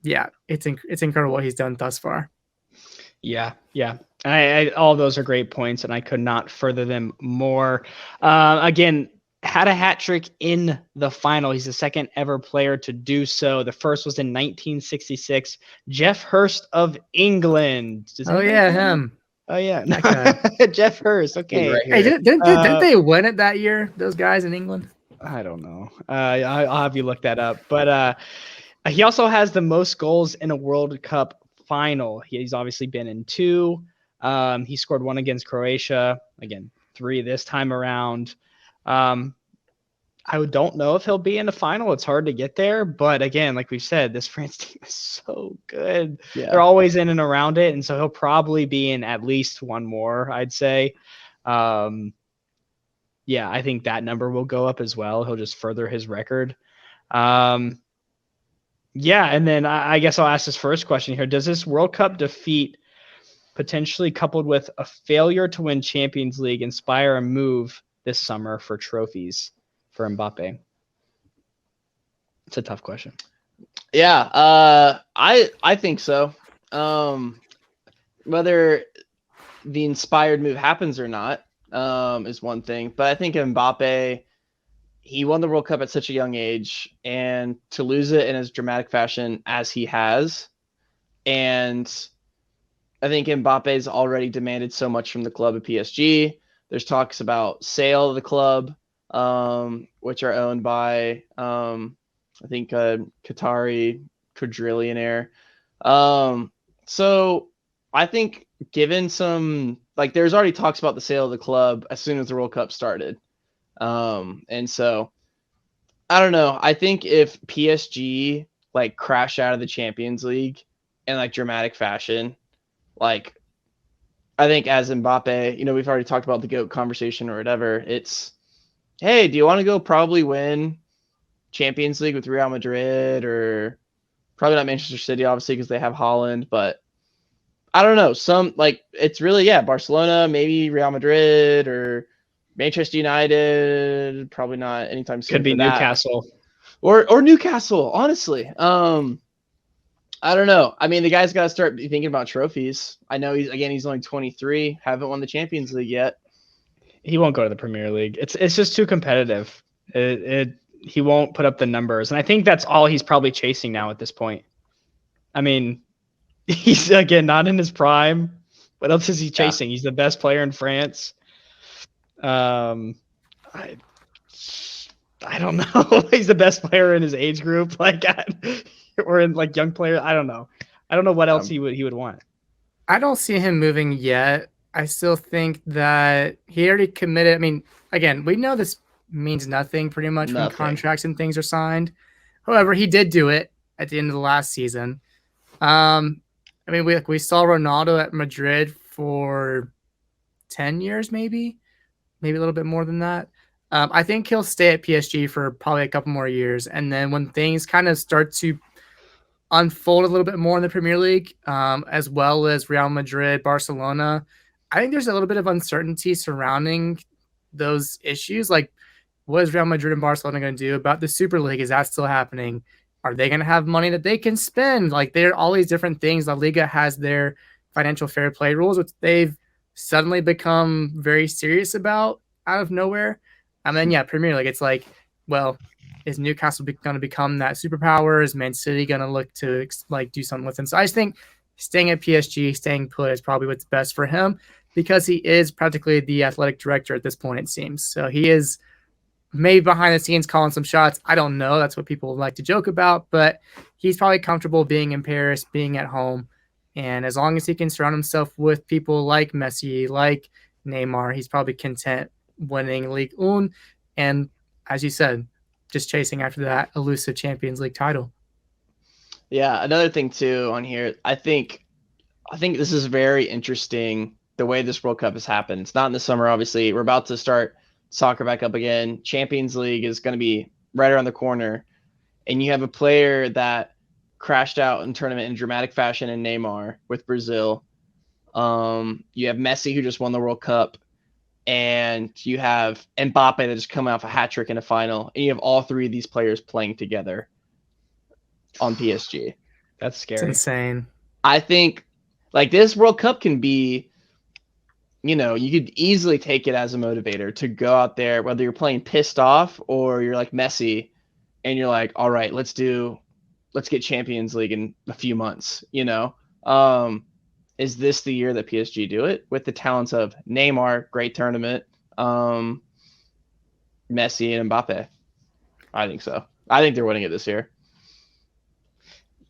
yeah, it's incredible what he's done thus far. Yeah. All those are great points, and I could not further them more. Again, had a hat trick in the final. He's the second ever player to do so. The first was in 1966. Jeff Hurst of England. Him. Oh yeah, that guy. Jeff Hurst. Okay. Right, hey, didn't they win it that year? Those guys in England. I don't know. I'll have you look that up. But he also has the most goals in a World Cup final. He's obviously been in 2. He scored 1 against Croatia. Again, 3 this time around. I don't know if he'll be in the final. It's hard to get there. But again, like we said, this France team is so good. Yeah. They're always in and around it. And so he'll probably be in at least 1 more, I'd say. Yeah, I think that number will go up as well. He'll just further his record. Yeah, and then I guess I'll ask this first question here. Does this World Cup defeat, potentially coupled with a failure to win Champions League, inspire a move this summer for trophies for Mbappe? It's a tough question. Yeah, I think so. Whether the inspired move happens or not is one thing, but I think Mbappe, he won the World Cup at such a young age, and to lose it in as dramatic fashion as he has, and I think Mbappe's already demanded so much from the club at PSG. There's talks about sale of the club, which are owned by, I think, a Qatari quadrillionaire. So I think given some, like, there's already talks about the sale of the club as soon as the World Cup started. And so I don't know. I think if PSG like crash out of the Champions League in like dramatic fashion, like, I think as Mbappe, we've already talked about the GOAT conversation or whatever. It's, hey, do you want to go probably win Champions League with Real Madrid, or probably not Manchester City, obviously, because they have Holland, but I don't know. Some, like, it's really, Barcelona, maybe Real Madrid, or Manchester United, probably not anytime soon. Could be Newcastle. Or Newcastle, honestly. I don't know. I mean, the guy's got to start thinking about trophies. I know he's only 23, haven't won the Champions League yet. He won't go to the Premier League. It's just too competitive. He won't put up the numbers, and I think that's all he's probably chasing now at this point. I mean, he's again not in his prime. What else is he chasing? Yeah. He's the best player in France. I don't know. He's the best player in his age group, like, or in like young player. I don't know. I don't know what else he would want. I don't see him moving yet. I still think that he already committed. I mean, again, we know this means nothing pretty much when contracts and things are signed. However, he did do it at the end of the last season. I mean, we saw Ronaldo at Madrid for 10 years, maybe a little bit more than that. I think he'll stay at PSG for probably a couple more years. And then when things kind of start to unfold a little bit more in the Premier League, as well as Real Madrid, Barcelona, I think there's a little bit of uncertainty surrounding those issues. Like, what is Real Madrid and Barcelona going to do about the Super League? Is that still happening? Are they going to have money that they can spend? Like, there are all these different things. La Liga has their financial fair play rules, which they've suddenly become very serious about out of nowhere. And then, Premier League, it's like, well, is Newcastle going to become that superpower? Is Man City going to look to like do something with him? So I just think staying at PSG, staying put is probably what's best for him, because he is practically the athletic director at this point, it seems. So he is maybe behind the scenes calling some shots. I don't know. That's what people like to joke about, but he's probably comfortable being in Paris, being at home. And as long as he can surround himself with people like Messi, like Neymar, he's probably content winning Ligue 1. And as you said, just chasing after that elusive Champions League title. Yeah, another thing too on here, I think this is very interesting the way this World Cup has happened. It's not in the summer, obviously. We're about to start soccer back up again. Champions League is going to be right around the corner, and you have a player that crashed out in tournament in dramatic fashion in Neymar with Brazil. You have Messi who just won the World Cup, and you have Mbappe that just come off a hat trick in a final, and you have all three of these players playing together on PSG. That's It's scary. insane. I think like this World Cup can be, you could easily take it as a motivator to go out there, whether you're playing pissed off or you're like Messi and you're like, all right, let's get Champions League in a few months, is this the year that PSG do it with the talents of Neymar, great tournament, Messi and Mbappe? I think so. I think they're winning it this year.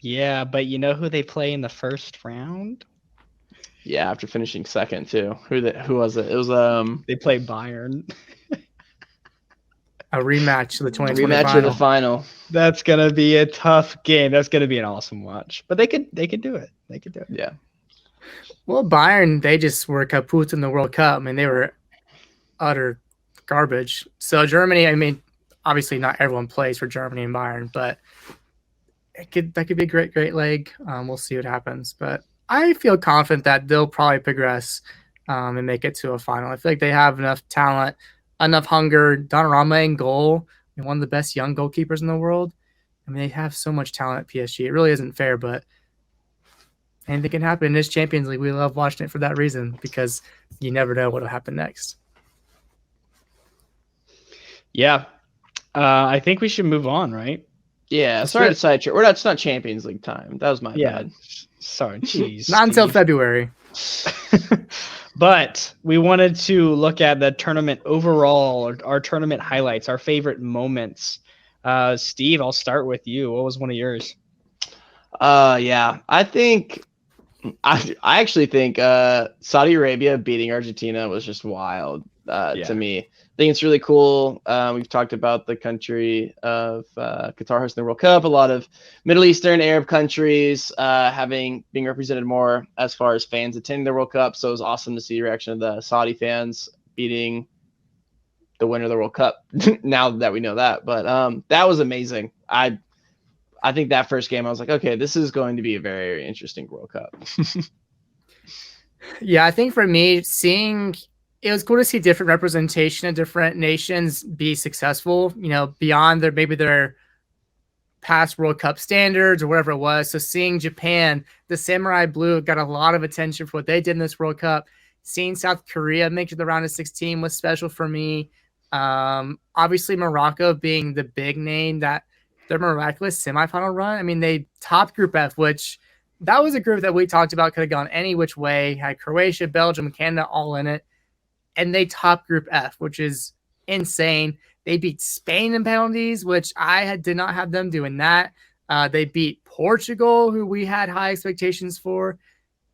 Yeah, but you know who they play in the first round? Yeah, after finishing second too. Who was it? It was They play Bayern. A rematch of the 2020 rematch final. of the final. That's gonna be a tough game. That's gonna be an awesome watch. But they could do it. They could do it. Yeah. Well, Bayern, they just were kaput in the World Cup. I mean, they were utter garbage. So Germany, I mean, obviously not everyone plays for Germany and Bayern, but that could be a great leg. We'll see what happens. But I feel confident that they'll probably progress and make it to a final. I feel like they have enough talent, enough hunger. Donnarumma in goal, one of the best young goalkeepers in the world. I mean, they have so much talent at PSG. It really isn't fair, but anything can happen in this Champions League. We love watching it for that reason because you never know what will happen next. Yeah. I think we should move on, right? Yeah, Let's sorry do to it. sidetrack. It's not Champions League time. That was my bad. Sorry, jeez. Not until Steve. February. But we wanted to look at the tournament overall, or our tournament highlights, our favorite moments. Steve, I'll start with you. What was one of yours? Yeah, I actually think Saudi Arabia beating Argentina was just wild to me. I think it's really cool. We've talked about the country of Qatar hosting the World Cup. A lot of Middle Eastern Arab countries being represented more as far as fans attending the World Cup. So it was awesome to see the reaction of the Saudi fans beating the winner of the World Cup. Now that we know that, but that was amazing. I think that first game, I was like, okay, this is going to be a very interesting World Cup. Yeah, I think for me, it was cool to see different representation of different nations be successful, beyond their past World Cup standards or whatever it was. So seeing Japan, the Samurai Blue, got a lot of attention for what they did in this World Cup. Seeing South Korea make it to the round of 16 was special for me. Obviously, Morocco being the big name, that their miraculous semifinal run. I mean, they topped Group F, which that was a group that we talked about could have gone any which way. Had Croatia, Belgium, and Canada all in it. And they topped Group F, which is insane. They beat Spain in penalties, which did not have them doing that. They beat Portugal, who we had high expectations for.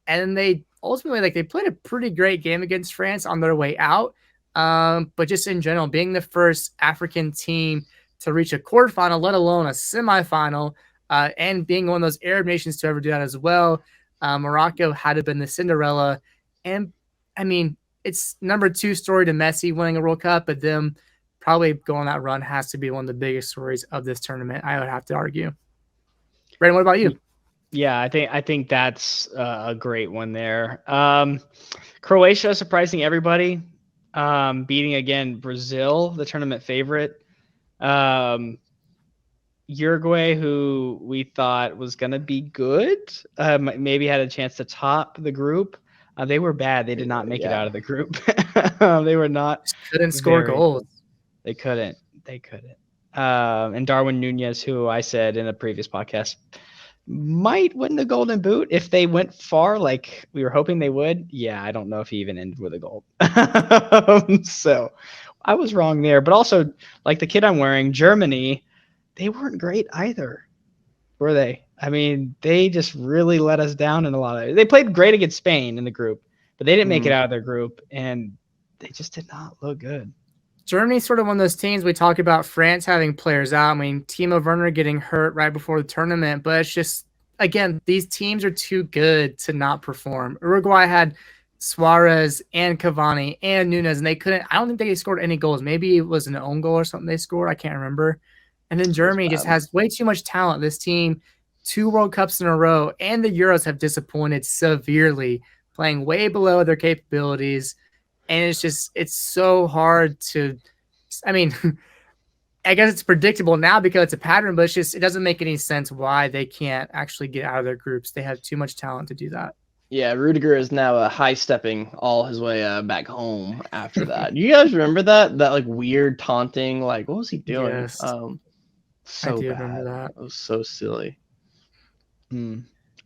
And they ultimately, they played a pretty great game against France on their way out. But just in general, being the first African team to reach a quarterfinal, let alone a semifinal, and being one of those Arab nations to ever do that as well. Morocco had to have been the Cinderella. And, I mean, it's number 2 story to Messi winning a World Cup, but them probably going that run has to be one of the biggest stories of this tournament, I would have to argue. Brandon, what about you? Yeah, I think that's a great one there. Croatia surprising everybody, beating again Brazil, the tournament favorite. Uruguay, who we thought was going to be good, maybe had a chance to top the group. They were bad. They did not make it out of the group. They were not. Couldn't score goals. They couldn't. And Darwin Nunez, who I said in a previous podcast, might win the Golden Boot if they went far, like we were hoping they would. Yeah, I don't know if he even ended with a goal. So I was wrong there. But also, like the kid I'm wearing, Germany, they weren't great either, were they? I mean, they just really let us down in a lot of. They played great against Spain in the group, but they didn't make it out of their group, and they just did not look good. Germany's sort of one of those teams we talk about France having players out. I mean, Timo Werner getting hurt right before the tournament, but it's just, again, these teams are too good to not perform. Uruguay had Suarez and Cavani and Nunes, and they couldn't. I don't think they scored any goals. Maybe it was an own goal or something they scored. I can't remember. And then Germany just has way too much talent. This team, 2 World Cups in a row, and the Euros have disappointed severely, playing way below their capabilities. And it's so hard to, I mean, I guess it's predictable now because it's a pattern, but it doesn't make any sense why they can't actually get out of their groups. They have too much talent to do that. Yeah, Rudiger is now high stepping all his way back home after that. You guys remember that like weird taunting? Like, what was he doing? Yes. So I do bad. remember that. It was so silly.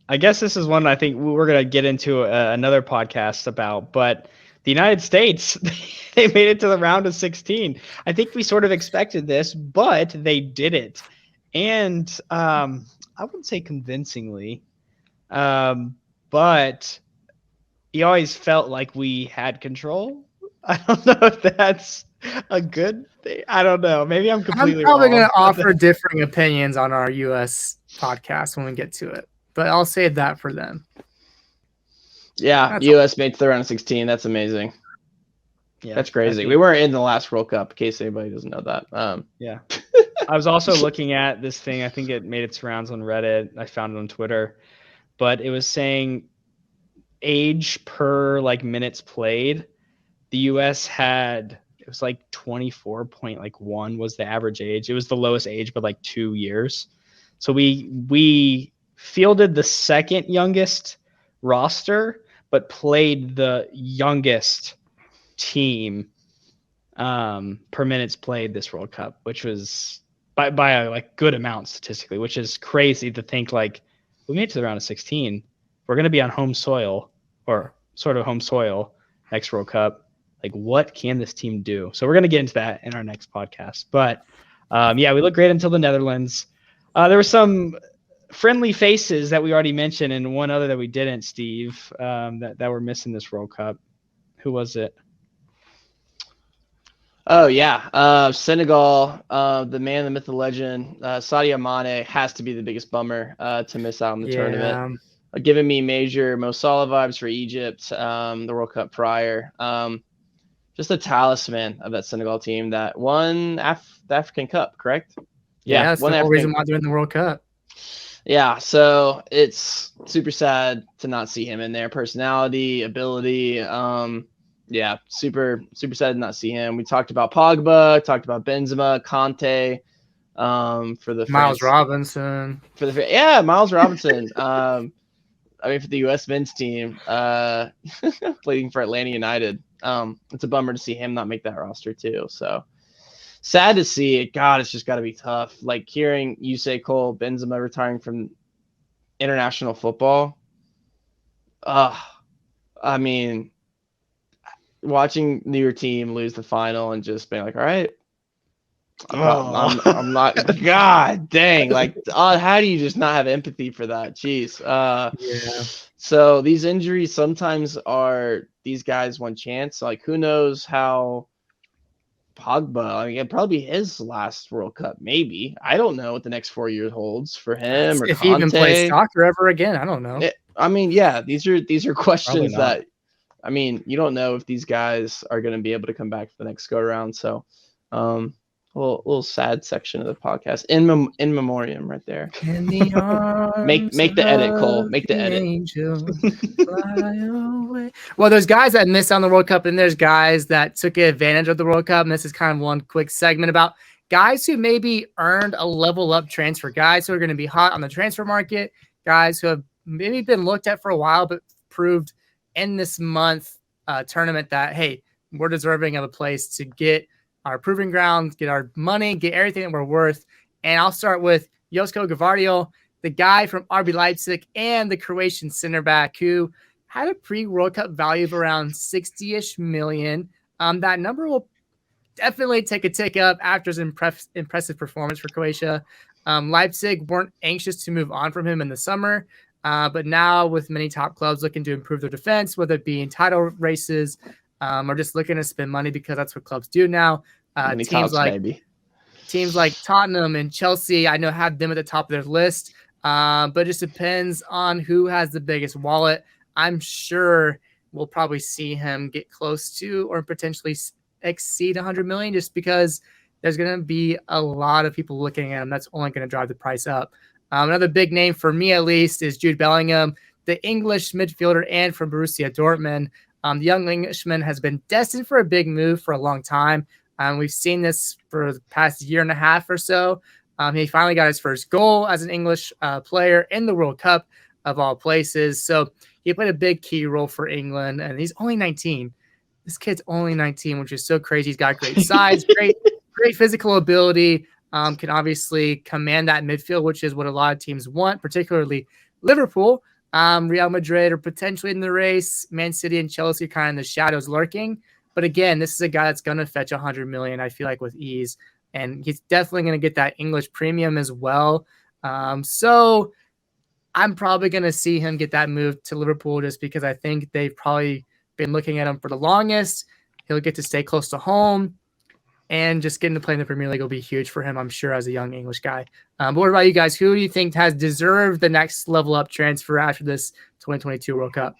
I guess this is one I think we're going to get into another podcast about, but the United States, they made it to the round of 16. I think we sort of expected this, but they did it. And I wouldn't say convincingly, but you always felt like we had control. I don't know if that's a good thing. I don't know. Maybe I'm completely I'm probably wrong. going to offer differing opinions on our U.S. podcast when we get to it, but I'll save that for them. Yeah, That's U.S. made it to the round of 16. That's amazing. Yeah, That's crazy. We weren't in the last World Cup, in case anybody doesn't know that. Yeah. I was also looking at this thing. I think it made its rounds on Reddit. I found it on Twitter, but it was saying age per like minutes played. The U.S. had, it was like 24.1 was the average age. It was the lowest age, but like 2 years. So we fielded the second youngest roster, but played the youngest team per minutes played this World Cup, which was by a like good amount statistically, which is crazy to think like we made it to the round of 16. We're going to be on home soil or sort of home soil next World Cup. Like, what can this team do? So we're going to get into that in our next podcast. But yeah, we looked great until the Netherlands. There were some friendly faces that we already mentioned, and one other that we didn't, Steve, that were missing this World Cup. Who was it? Oh yeah, Senegal, the man, the myth, the legend, Sadio Mane has to be the biggest bummer to miss out on the tournament. Giving me major Mo Salah vibes for Egypt, the World Cup prior. Just a talisman of that Senegal team that won the African Cup, correct? Yeah, that's the whole reason why they're in the World Cup. Yeah, so it's super sad to not see him in there. Personality, ability, yeah, super sad to not see him. We talked about Pogba, talked about Benzema, Conte, for the Miles Robinson. Miles Robinson. I mean, for the U.S. men's team, playing for Atlanta United. It's a bummer to see him not make that roster too. So sad to see it. God, it's just got to be tough. Like hearing you say Cole Benzema retiring from international football. I mean, watching your team lose the final and just being like, all right, I'm not. God dang! Like, how do you just not have empathy for that? Jeez. Yeah. So these injuries sometimes are these guys one chance. Like, who knows how Pogba? I mean, it'd probably be his last World Cup. Maybe, I don't know what the next 4 years holds for him. Or if Conte. he even plays soccer ever again, I don't know. I mean, yeah, these are questions that. I mean, you don't know if these guys are going to be able to come back for the next go around. So, little sad section of the podcast in memoriam right there. Make the edit, Cole. Make the edit. Well, there's guys that missed on the World Cup, and there's guys that took advantage of the World Cup. And this is kind of one quick segment about guys who maybe earned a level up transfer, guys who are going to be hot on the transfer market, guys who have maybe been looked at for a while, but proved in this month tournament that, hey, we're deserving of a place to get our proving ground, get our money, get everything that we're worth. And I'll start with Josko Gvardiol, the guy from RB Leipzig and the Croatian center back who had a pre-World Cup value of around 60-ish million. That number will definitely take a tick up after his impressive performance for Croatia. Leipzig weren't anxious to move on from him in the summer, but now with many top clubs looking to improve their defense, whether it be in title races or just looking to spend money because that's what clubs do now. Many talks, maybe. Teams like Tottenham and Chelsea, I know have them at the top of their list, but it just depends on who has the biggest wallet. I'm sure we'll probably see him get close to or potentially exceed 100 million just because there's going to be a lot of people looking at him. That's only going to drive the price up. Another big name for me, at least, is Jude Bellingham, the English midfielder and from Borussia Dortmund. The young Englishman has been destined for a big move for a long time. We've seen this for the past year and a half or so. He finally got his first goal as an English player in the World Cup of all places. So he played a big key role for England, and he's only 19. This kid's only 19, which is so crazy. He's got great size, great physical ability, can obviously command that midfield, which is what a lot of teams want, particularly Liverpool. Real Madrid are potentially in the race. Man City and Chelsea are kind of in the shadows lurking. But again, this is a guy that's going to fetch 100 million, I feel like, with ease. And he's definitely going to get that English premium as well. So I'm probably going to see him get that move to Liverpool just because I think they've probably been looking at him for the longest. He'll get to stay close to home. And just getting to play in the Premier League will be huge for him, I'm sure, as a young English guy. But what about you guys? Who do you think has deserved the next level up transfer after this 2022 World Cup?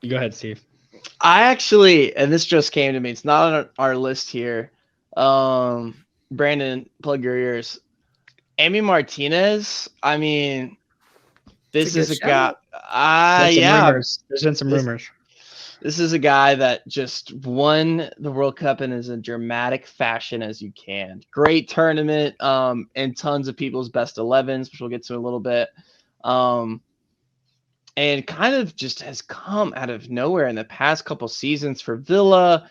You go ahead, Steve. I actually, and this just came to me, it's not on our list here. Brandon, plug your ears. Emi Martinez, I mean, this is a guy. There's been some rumors. This is a guy that just won the World Cup in as a dramatic fashion as you can. Great tournament, and tons of people's best 11s, which we'll get to in a little bit. And kind of just has come out of nowhere in the past couple seasons for Villa,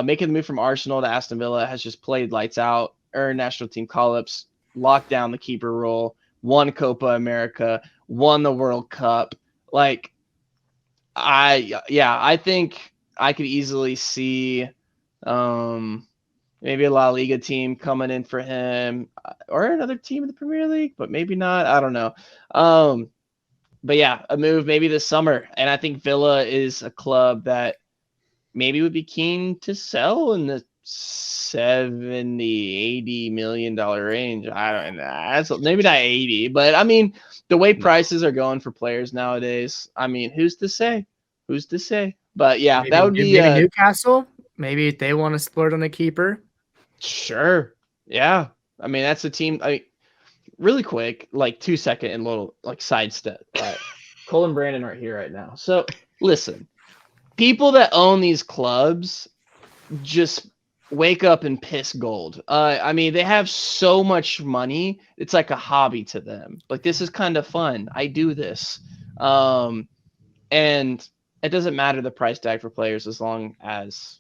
making the move from Arsenal to Aston Villa, has just played lights out, earned national team call-ups, locked down the keeper role, won Copa America, won the World Cup. Like, I think I could easily see maybe a La Liga team coming in for him or another team in the Premier League, but maybe not. I don't know. But yeah, a move maybe this summer. And I think Villa is a club that maybe would be keen to sell in the 70-80 million dollar range. I don't know. That's maybe not 80, but I mean, the way prices are going for players nowadays, I mean, who's to say? But yeah, that would be Newcastle. Maybe if they want to splurge on a keeper. Sure. Yeah. I mean, that's a team. Really quick, like 2-second and little like sidestep. Cole and Brandon aren't here right now. So listen, people that own these clubs just wake up and piss gold. I mean, they have so much money. It's like a hobby to them. Like, this is kind of fun. I do this. And it doesn't matter the price tag for players as long as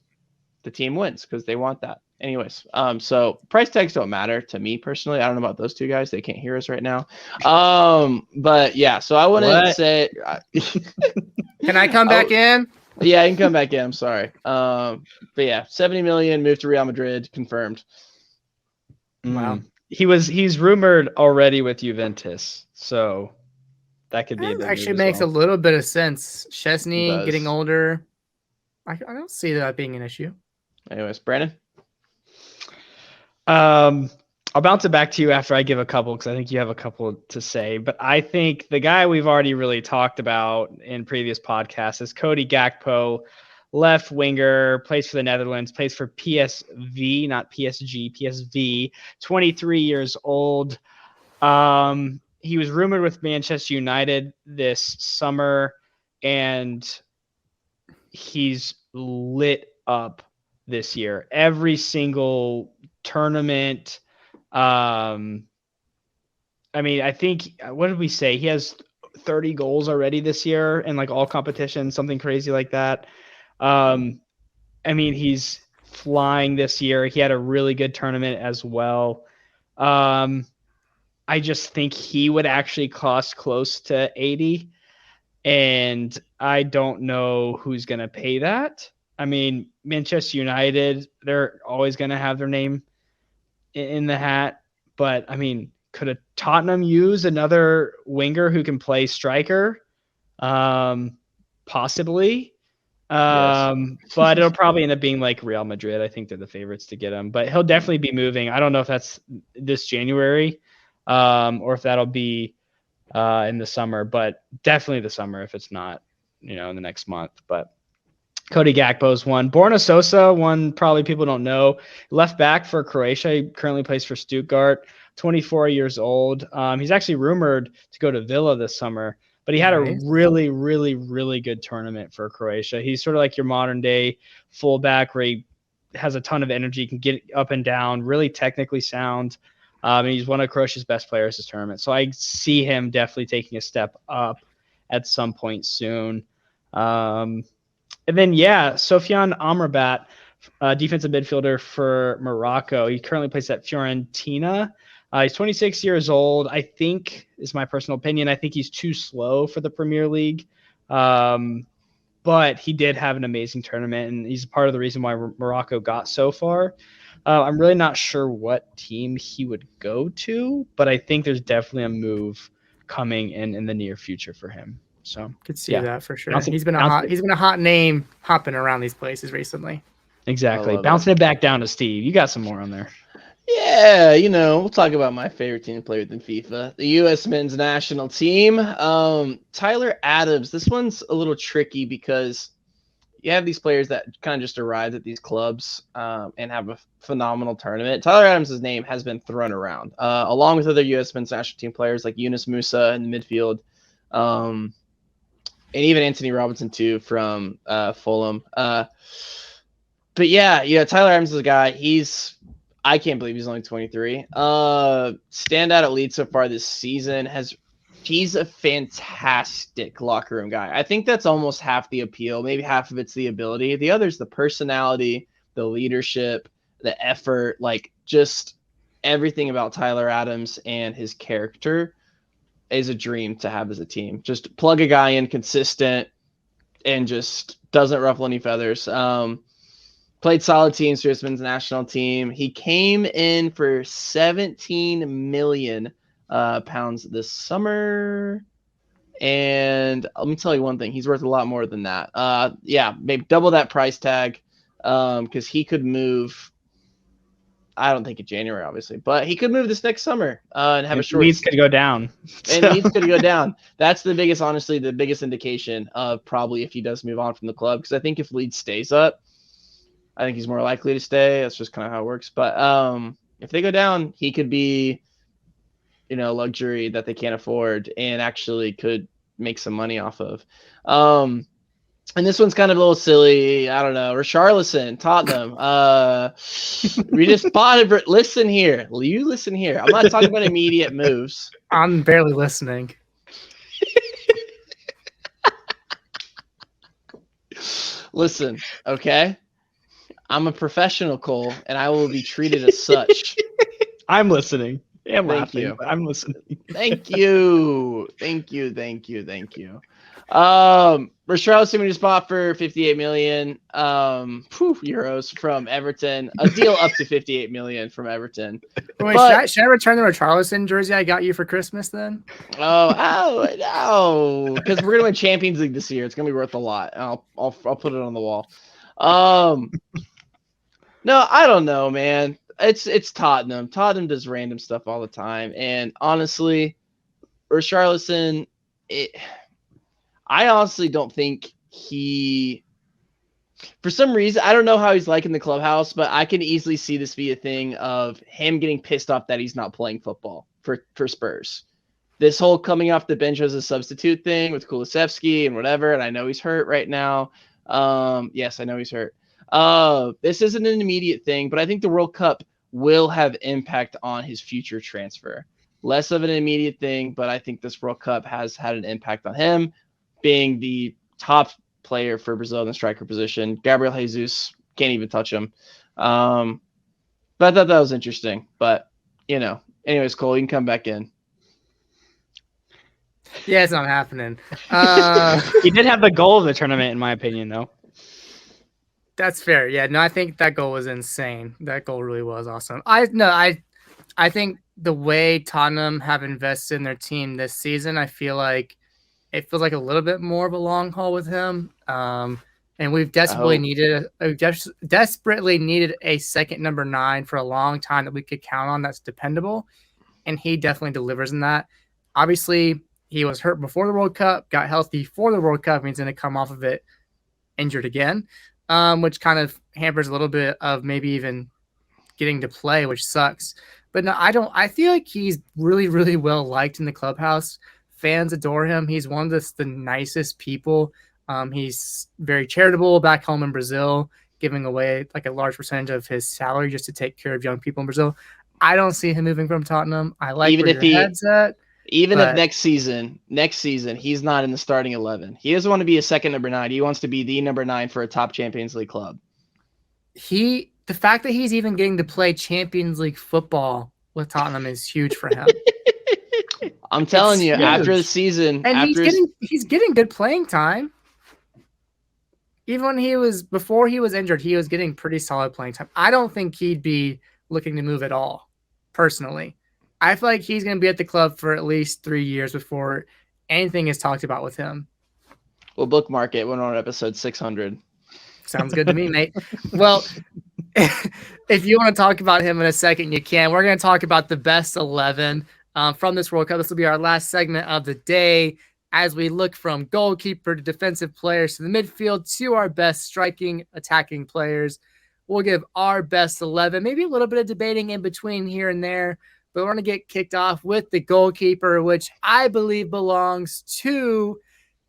the team wins because they want that. Anyways, so price tags don't matter to me personally. I don't know about those two guys. They can't hear us right now. But yeah, so I wouldn't say. Can I come back in? Yeah, you can come back in. I'm sorry. But yeah, 70 million, moved to Real Madrid, confirmed. Wow. He's rumored already with Juventus, so that could be. That actually makes a little bit of sense. Szczesny getting older. I don't see that being an issue. Anyways, Brandon. I'll bounce it back to you after I give a couple because I think you have a couple to say. But I think the guy we've already really talked about in previous podcasts is Cody Gakpo, left winger, plays for the Netherlands, plays for PSV, not PSG, PSV, 23 years old. He was rumored with Manchester United this summer, and he's lit up this year. Every single tournament. I mean, I think, what did we say? He has 30 goals already this year in like all competitions, something crazy like that. I mean, he's flying this year. He had a really good tournament as well. I just think he would actually cost close to 80, and I don't know who's going to pay that. I mean, Manchester United, they're always going to have their name in the hat. But, I mean, could a Tottenham use another winger who can play striker? Possibly. But it'll probably end up being like Real Madrid. I think they're the favorites to get him. But he'll definitely be moving. I don't know if that's this January or if that'll be in the summer. But definitely the summer if it's not, in the next month. But Cody Gakpo's one. Borna Sosa, one probably people don't know. Left back for Croatia. He currently plays for Stuttgart, 24 years old. He's actually rumored to go to Villa this summer, but he had a really, really, really good tournament for Croatia. He's sort of like your modern day fullback where he has a ton of energy, can get up and down, really technically sound. And he's one of Croatia's best players this tournament. So I see him definitely taking a step up at some point soon. And then, Sofiane Amrabat, defensive midfielder for Morocco. He currently plays at Fiorentina. He's 26 years old. I think, is my personal opinion, I think he's too slow for the Premier League. But he did have an amazing tournament, and he's part of the reason why Morocco got so far. I'm really not sure what team he would go to, but I think there's definitely a move coming in the near future for him. So could see that for sure. He's been a hot name hopping around these places recently. Exactly. Bouncing it back down to Steve. You got some more on there. Yeah, we'll talk about my favorite team to play with in FIFA, the U.S. men's national team. Tyler Adams. This one's a little tricky because you have these players that kind of just arrived at these clubs and have a phenomenal tournament. Tyler Adams' name has been thrown around, along with other U.S. men's national team players like Yunus Musa in the midfield. And even Anthony Robinson too from Fulham. But Tyler Adams is a guy. I can't believe he's only 23. Standout at Leeds so far this season. He's a fantastic locker room guy. I think that's almost half the appeal. Maybe half of it's the ability. The other's the personality, the leadership, the effort, like just everything about Tyler Adams and his character is a dream to have as a team. Just plug a guy in consistent and just doesn't ruffle any feathers. Played solid teams for his men's national team. He came in for 17 million pounds this summer. And let me tell you one thing. He's worth a lot more than that. Maybe double that price tag because he could move. I don't think in January, obviously, but he could move this next summer and have a short. Leeds could go down. And Leeds could go down. That's the biggest indication of probably if he does move on from the club. Because I think if Leeds stays up, I think he's more likely to stay. That's just kind of how it works. But if they go down, he could be, luxury that they can't afford and actually could make some money off of. And this one's kind of a little silly. I don't know. Richarlison, Tottenham. We just spotted. Listen here. You listen here. I'm not talking about immediate moves. I'm barely listening. Listen, okay? I'm a professional, Cole, and I will be treated as such. I'm listening. Yeah, Thank you. I'm listening. Thank you. Richarlison we just bought for 58 million euros from Everton. A deal up to 58 million from Everton. Wait, should I return the Richarlison jersey I got you for Christmas then? Oh, because we're gonna win Champions League this year. It's gonna be worth a lot. I'll put it on the wall. No, I don't know, man. It's Tottenham. Tottenham does random stuff all the time, and honestly, Richarlison, I honestly don't think for some reason, I don't know how he's like in the clubhouse, but I can easily see this be a thing of him getting pissed off that he's not playing football for Spurs. This whole coming off the bench as a substitute thing with Kulusevski and whatever, and I know he's hurt right now. Yes, I know he's hurt. This isn't an immediate thing, but I think the World Cup will have impact on his future transfer. Less of an immediate thing, but I think this World Cup has had an impact on him being the top player for Brazil in the striker position. Gabriel Jesus, can't even touch him. But I thought that was interesting. But, anyways, Cole, you can come back in. Yeah, it's not happening. He did have the goal of the tournament, in my opinion, though. That's fair. Yeah, no, I think that goal was insane. That goal really was awesome. I think the way Tottenham have invested in their team this season, I feel like it feels like a little bit more of a long haul with him. And we've desperately needed a second number 9 for a long time that we could count on that's dependable. And he definitely delivers in that. Obviously, he was hurt before the World Cup, got healthy for the World Cup, and he's going to come off of it injured again, which kind of hampers a little bit of maybe even getting to play, which sucks. But no, I don't. I feel like he's really, really well liked in the clubhouse. Fans adore him. He's one of the nicest people. He's very charitable back home in Brazil, giving away like a large percentage of his salary just to take care of young people in Brazil. I don't see him moving from Tottenham. I like Even where if your he- head's at. Even But- if next season, he's not in the starting 11. He doesn't want to be a second number 9. He wants to be the number 9 for a top Champions League club. The fact that he's even getting to play Champions League football with Tottenham is huge for him. I'm telling you, huge. after the season, And after he's getting good playing time. Even when before he was injured, he was getting pretty solid playing time. I don't think he'd be looking to move at all, personally. I feel like he's going to be at the club for at least 3 years before anything is talked about with him. we'll bookmark it when we're on episode 600. Sounds good to me, mate. Well, if you want to talk about him in a second, you can. We're going to talk about the best 11 from this World Cup. This will be our last segment of the day as we look from goalkeeper to defensive players to the midfield to our best striking, attacking players. We'll give our best 11, maybe a little bit of debating in between here and there, but we're going to get kicked off with the goalkeeper, which I believe belongs to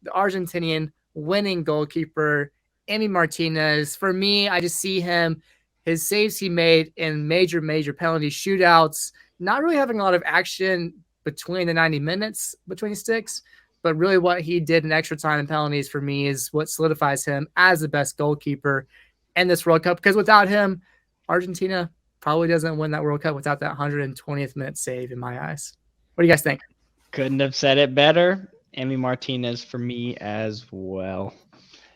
the Argentinian winning goalkeeper, Emi Martinez. For me, I just see him, his saves he made in major penalty shootouts, not really having a lot of action between the 90 minutes between sticks, but really what he did in extra time and penalties for me is what solidifies him as the best goalkeeper in this World Cup. Because without him, Argentina probably doesn't win that World Cup without that 120th minute save in my eyes. What do you guys think? Couldn't have said it better. Emi Martinez for me as well.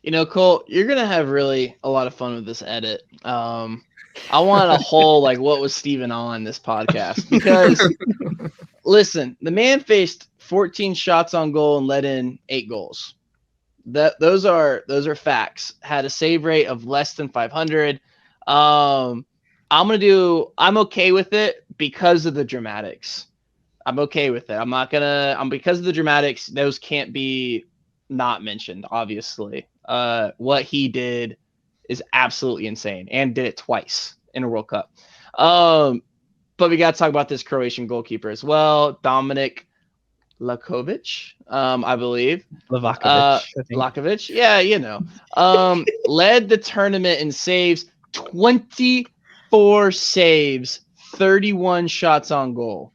You know, Cole, you're gonna have really a lot of fun with this edit. I want a whole like what was Steven on this podcast because listen, the man faced 14 shots on goal and let in 8 goals. Those are facts. Had a save rate of less than 500. I'm okay with it because of the dramatics. I'm okay with it. Because of the dramatics, those can't be not mentioned, obviously. What he did is absolutely insane and did it twice in a World Cup. But we got to talk about this Croatian goalkeeper as well, Dominik Lakovic, I believe. Lakovic. Yeah, you know. Led the tournament in saves, 24 saves, 31 shots on goal.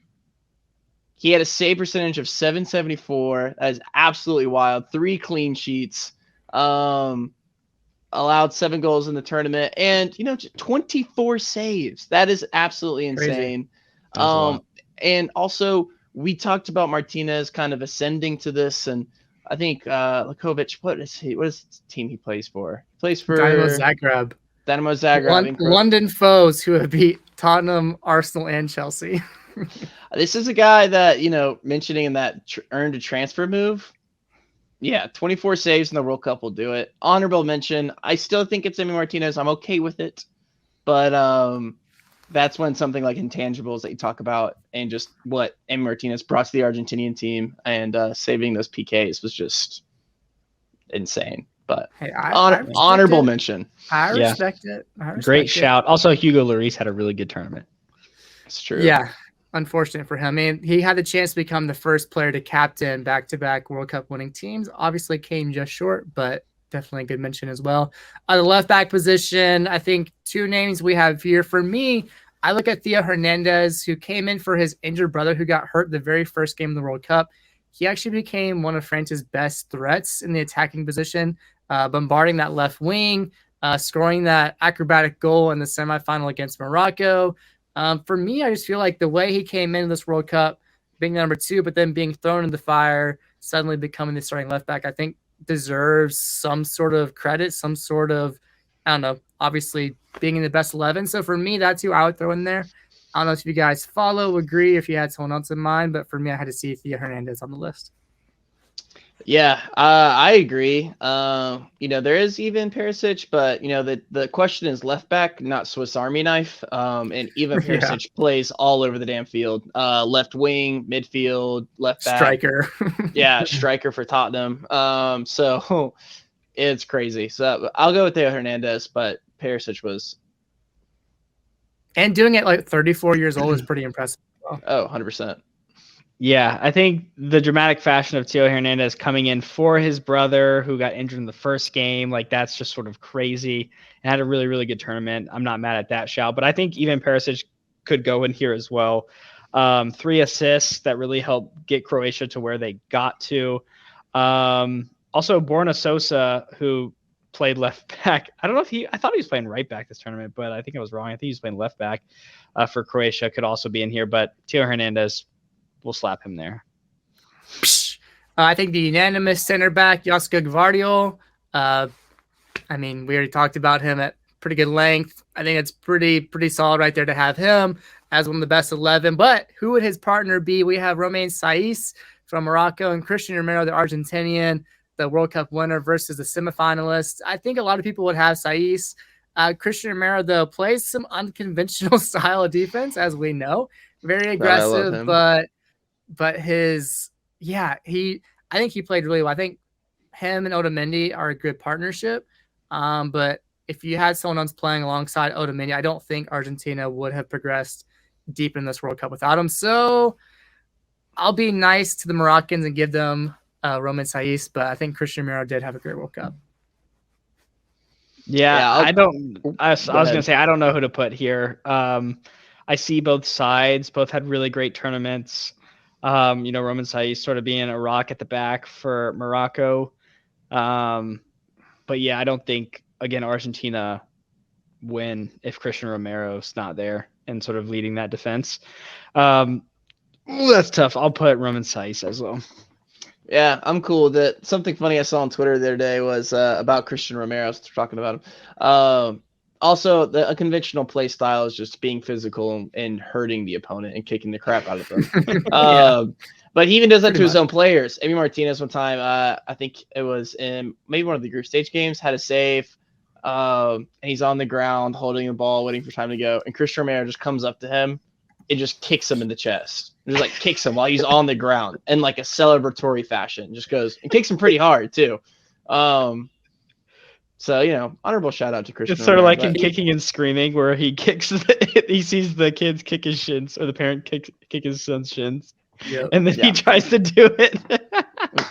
He had a save percentage of 774. That is absolutely wild. 3 clean sheets. Allowed 7 goals in the tournament, and 24 saves. That is absolutely insane. And also we talked about Martinez kind of ascending to this, and I think Lakovic, what is the team he plays for? He plays for Dynamo Zagreb. London foes who have beat Tottenham, Arsenal, and Chelsea. This is a guy that, mentioning in that earned a transfer move. Yeah, 24 saves in the World Cup will do it. Honorable mention. I still think it's Emi Martinez. I'm okay with it. But that's when something like intangibles that you talk about and just what Emi Martinez brought to the Argentinian team and saving those PKs was just insane. But hey, honorable mention. I respect it. Great shout. Also, Hugo Lloris had a really good tournament. It's true. Yeah. Unfortunate for him. I mean, he had the chance to become the first player to captain back-to-back World Cup winning teams. Obviously came just short, but definitely a good mention as well. On the left back position, I think 2 names we have here. For me, I look at Theo Hernandez, who came in for his injured brother who got hurt the very first game of the World Cup. He actually became one of France's best threats in the attacking position, bombarding that left wing, scoring that acrobatic goal in the semifinal against Morocco. For me, I just feel like the way he came in this World Cup, being number 2, but then being thrown in the fire, suddenly becoming the starting left back, I think deserves some sort of credit, some sort of, obviously being in the best 11. So for me, that's who I would throw in there. I don't know if you guys follow, agree, if you had someone else in mind, but for me, I had to see Theo Hernandez on the list. Yeah, I agree. There is even Perisic, but the question is left back, not Swiss Army knife. And even Perisic plays all over the damn field. Left wing, midfield, left back, striker. Yeah, striker for Tottenham. So it's crazy. So I'll go with Theo Hernandez, but Perisic was. And doing it like 34 years old is pretty impressive. Oh, 100%. Yeah, I think the dramatic fashion of Theo Hernandez coming in for his brother who got injured in the first game, like that's just sort of crazy. And had a really, really good tournament. I'm not mad at that shout, but I think even Perisic could go in here as well. 3 assists that really helped get Croatia to where they got to. Also, Borna Sosa, who played left back. I don't know if I thought he was playing right back this tournament, but I think I was wrong. I think he was playing left back for Croatia, could also be in here, but Theo Hernandez, we'll slap him there. I think the unanimous center back, Josko Gvardiol. I mean, we already talked about him at pretty good length. I think it's pretty solid right there to have him as one of the best 11. But who would his partner be? We have Romain Saiss from Morocco and Christian Romero, the Argentinian, the World Cup winner versus the semifinalists. I think a lot of people would have Saiss. Christian Romero, though, plays some unconventional style of defense, as we know. Very aggressive, but I think he played really well. I think him and Otamendi are a good partnership. But if you had someone else playing alongside Otamendi, I don't think Argentina would have progressed deep in this World Cup without him. So I'll be nice to the Moroccans and give them Romain Saiss, but I think Christian Romero did have a great World Cup. I was going to say, I don't know who to put here. I see both sides. Both had really great tournaments. Romain Saiss sort of being a rock at the back for Morocco. But yeah, I don't think, again, Argentina win if Christian Romero's not there and sort of leading that defense. That's tough. I'll put Romain Saiss as well. Yeah, I'm cool with it. Something funny I saw on Twitter the other day was about Christian Romero. Talking about him. Also, the unconventional play style is just being physical and hurting the opponent and kicking the crap out of them. But he even does that to his own players. Emi Martinez one time, I think it was in maybe one of the group stage games, had a save. And he's on the ground holding the ball, waiting for time to go. And Christian Romero just comes up to him and just kicks him in the chest. Just like kicks him while he's on the ground in like a celebratory fashion. Just goes and kicks him pretty hard too. So, honorable shout out to Christian. It's sort of like in Kicking and Screaming, where he kicks, he sees the kids kick his shins, or the parent kick his son's shins, and then he tries to do it.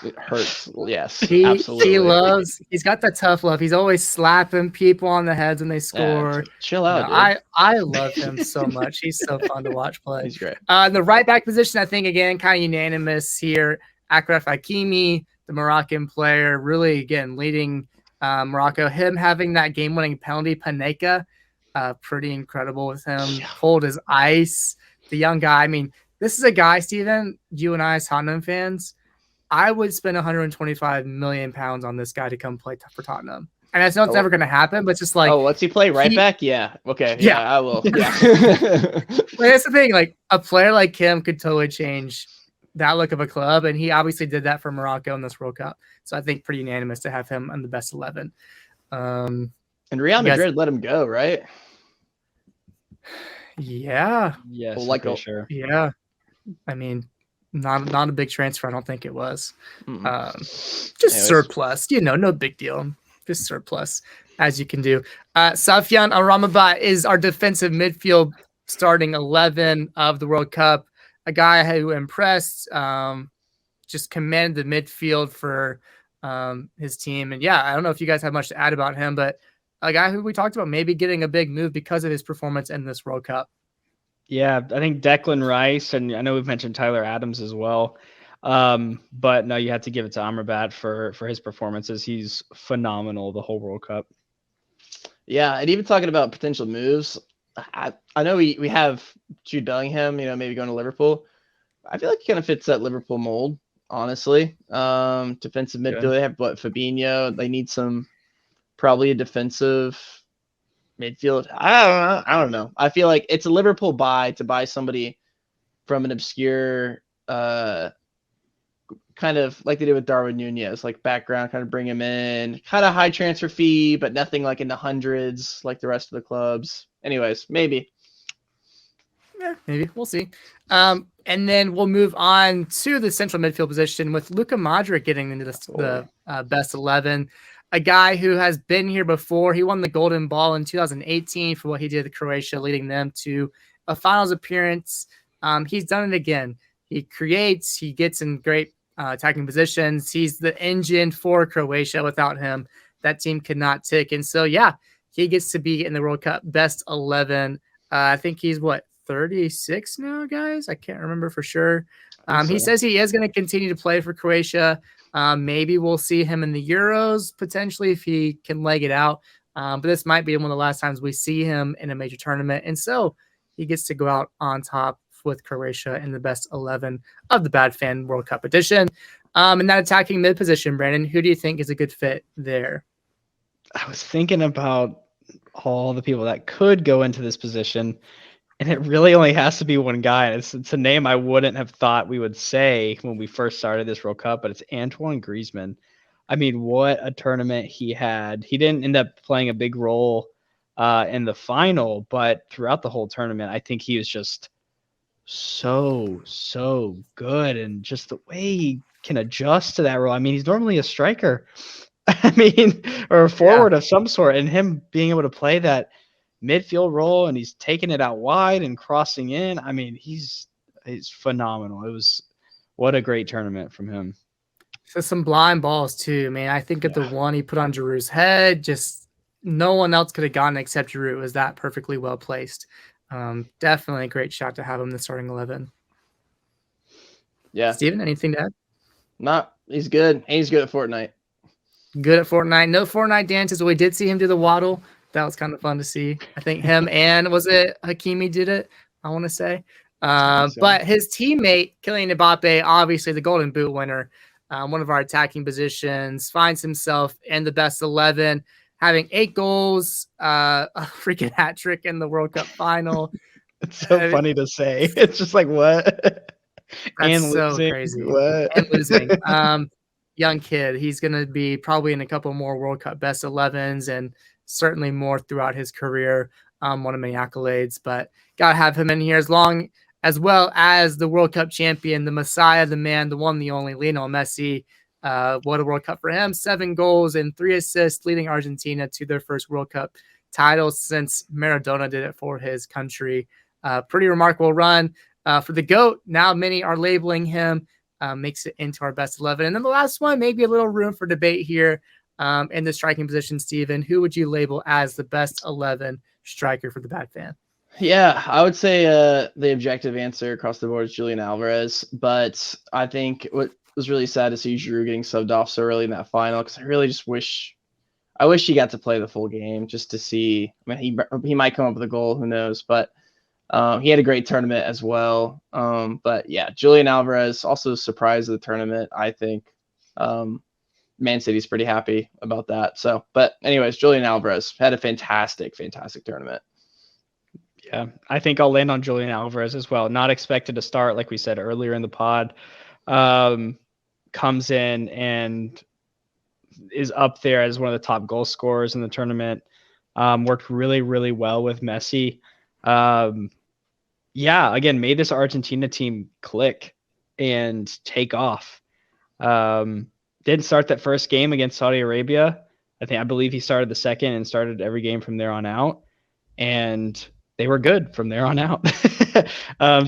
It hurts. Yes, absolutely. He's got that tough love. He's always slapping people on the heads when they score. Chill out, dude. I love him so much. He's so fun to watch play. He's great. The right back position, I think, again, kind of unanimous here. Achraf Hakimi, the Moroccan player, really, again, leading Morocco. Him having that game-winning penalty, Panenka, pretty incredible with him. Cold as ice. The young guy. I mean, this is a guy, Steven, you and I as Tottenham fans, I would spend 125 million pounds on this guy to come play for Tottenham. And I know it's never going to happen, but just like, what's he play right back? Yeah. Okay. Yeah, I will. Yeah. Well, that's the thing. Like, a player like him could totally change that look of a club, and he obviously did that for Morocco in this World Cup. So I think pretty unanimous to have him on the best 11. And Real Madrid let him go, right? Yeah. Yes. Well, sure. Yeah. I mean, not a big transfer. I don't think it was. Just surplus, no big deal. Just surplus, as you can do. Safyan Amrabat is our defensive midfield starting 11 of the World Cup. A guy who impressed, just commanded the midfield for his team. And yeah, I don't know if you guys have much to add about him, but a guy who we talked about maybe getting a big move because of his performance in this World Cup. Yeah, I think Declan Rice, and I know we've mentioned Tyler Adams as well. But no, you have to give it to Amrabat for his performances. He's phenomenal the whole World Cup. Yeah, and even talking about potential moves, I know we have Jude Bellingham, maybe going to Liverpool. I feel like he kind of fits that Liverpool mold, honestly. Defensive midfield, they have Fabinho. They need probably a defensive midfield. I don't know. I feel like it's a Liverpool buy to buy somebody from an obscure kind of like they did with Darwin Nunez, like background, kind of bring him in, kind of high transfer fee, but nothing like in the hundreds like the rest of the clubs. Anyways, maybe. Yeah, maybe. We'll see. And then we'll move on to the central midfield position with Luka Modric getting into the best 11. A guy who has been here before. He won the Golden Ball in 2018 for what he did to Croatia, leading them to a finals appearance. He's done it again. He creates. He gets in great attacking positions. He's the engine for Croatia. Without him, that team could not tick. And so, yeah, he gets to be in the World Cup best 11. I think he's 36 now, guys. I can't remember for sure. He says he is going to continue to play for Croatia. Maybe we'll see him in the Euros potentially if he can leg it out. But this might be one of the last times we see him in a major tournament. And so he gets to go out on top with Croatia in the best 11 of the Bad Fan World Cup edition. In that attacking mid position, Brandon, who do you think is a good fit there? I was thinking about all the people that could go into this position, and it really only has to be one guy. It's a name I wouldn't have thought we would say when we first started this World Cup, but it's Antoine Griezmann. I mean, what a tournament he had. He didn't end up playing a big role in the final, but throughout the whole tournament, I think he was just so good. And just the way he can adjust to that role. I mean, he's normally a striker. I mean, or a forward of some sort, and him being able to play that midfield role, and he's taking it out wide and crossing in. I mean, he's phenomenal. What a great tournament from him. So some blind balls too, man. I think at the one he put on Giroud's head, just no one else could have gotten it except Giroud. It was that perfectly well placed. Definitely a great shot to have him in the starting 11. Yeah. Steven, anything to add? He's good. He's good at Fortnite. Good at Fortnite. No Fortnite dances. We did see him do the waddle. That was kind of fun to see. I think him and was it Hakimi did it, I want to say. But his teammate, Kylian Mbappe, obviously the Golden Boot winner, one of our attacking positions, finds himself in the best 11, having 8 goals, a freaking hat trick in the World Cup final. It's so funny to say. It's just like, what? That's so crazy. What? And losing. Young kid. He's going to be probably in a couple more World Cup best 11s and certainly more throughout his career. Won many accolades, but got to have him in here as well as the World Cup champion, the Messiah, the man, the one, the only, Lionel Messi. What a World Cup for him. 7 goals and 3 assists, leading Argentina to their first World Cup title since Maradona did it for his country. Pretty remarkable run for the GOAT. Now many are labeling him. Makes it into our best 11. And then the last one, maybe a little room for debate here in the striking position, Steven. Who would you label as the best 11 striker for the Bad Fan? Yeah, I would say the objective answer across the board is Julian Alvarez. But I think what was really sad to see Giroud getting subbed off so early in that final, because I really just wish he got to play the full game just to see. I mean, he might come up with a goal, who knows? But he had a great tournament as well. But yeah, Julian Alvarez, also surprise of the tournament, I think. Man City's pretty happy about that. So, but anyways, Julian Alvarez had a fantastic tournament. Yeah, I think I'll land on Julian Alvarez as well. Not expected to start, like we said earlier in the pod. Comes in and is up there as one of the top goal scorers in the tournament. Worked really, really well with Messi. Again, made this Argentina team click and take off. Didn't start that first game against Saudi Arabia. I believe he started the second and started every game from there on out. And they were good from there on out.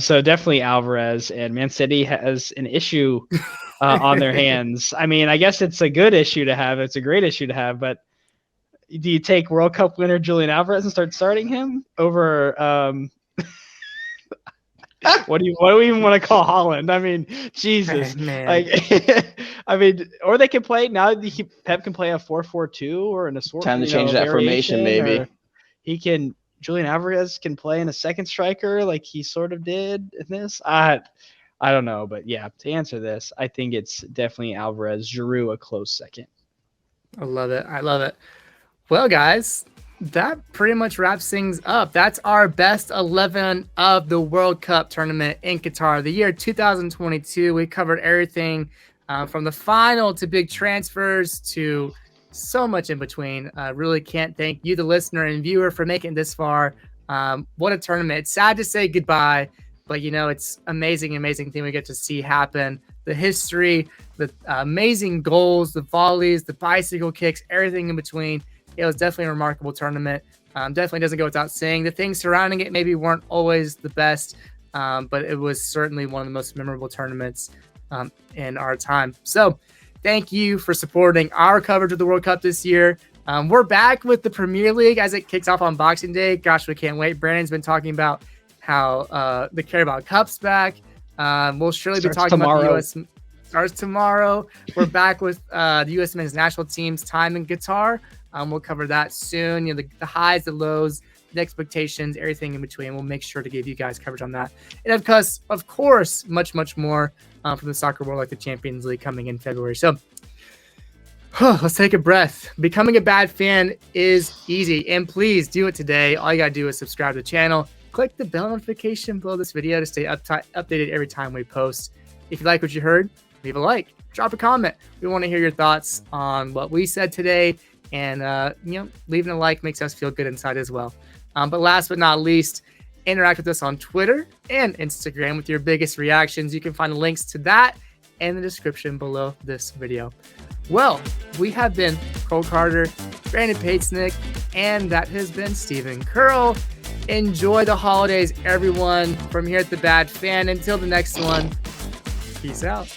So definitely Alvarez, and Man City has an issue on their hands. I mean, I guess it's a good issue to have. It's a great issue to have, but do you take World Cup winner Julian Alvarez and start starting him over what do we even want to call Holland? I mean, Jesus. Man. Or they can play now. Pep can play a 4-4-2 or in a sort. Time to change that formation, maybe. Julian Alvarez can play in a second striker like he sort of did in this. I don't know, but yeah, to answer this, I think it's definitely Alvarez. Giroud a close second. I love it. Well, guys, That pretty much wraps things up. That's our best 11 of the World Cup tournament in Qatar, the year 2022. We covered everything from the final to big transfers to so much in between. Really can't thank you, the listener and viewer, for making it this far. What a tournament. It's sad to say goodbye, but it's amazing thing we get to see happen. The history, the amazing goals, the volleys, the bicycle kicks, everything in between. It was definitely a remarkable tournament. Definitely doesn't go without saying. The things surrounding it maybe weren't always the best, but it was certainly one of the most memorable tournaments in our time. So thank you for supporting our coverage of the World Cup this year. We're back with the Premier League as it kicks off on Boxing Day. Gosh, we can't wait. Brandon's been talking about how the Carabao Cup's back. We'll surely be talking about the U.S. Starts tomorrow. We're back with the U.S. men's national team's time in Qatar. We'll cover that soon. The highs, the lows, the expectations, everything in between. We'll make sure to give you guys coverage on that. And of course, much more from the soccer world, like the Champions League coming in February. So let's take a breath. Becoming a bad fan is easy, and please do it today. All you gotta do is subscribe to the channel. Click the bell notification below this video to stay updated every time we post. If you like what you heard, leave a like, drop a comment. We want to hear your thoughts on what we said today. And, leaving a like makes us feel good inside as well. But last but not least, interact with us on Twitter and Instagram with your biggest reactions. You can find links to that in the description below this video. Well, we have been Cole Carter, Brandon Patesnick, and that has been Stephen Curl. Enjoy the holidays, everyone. From here at The Bad Fan, until the next one, peace out.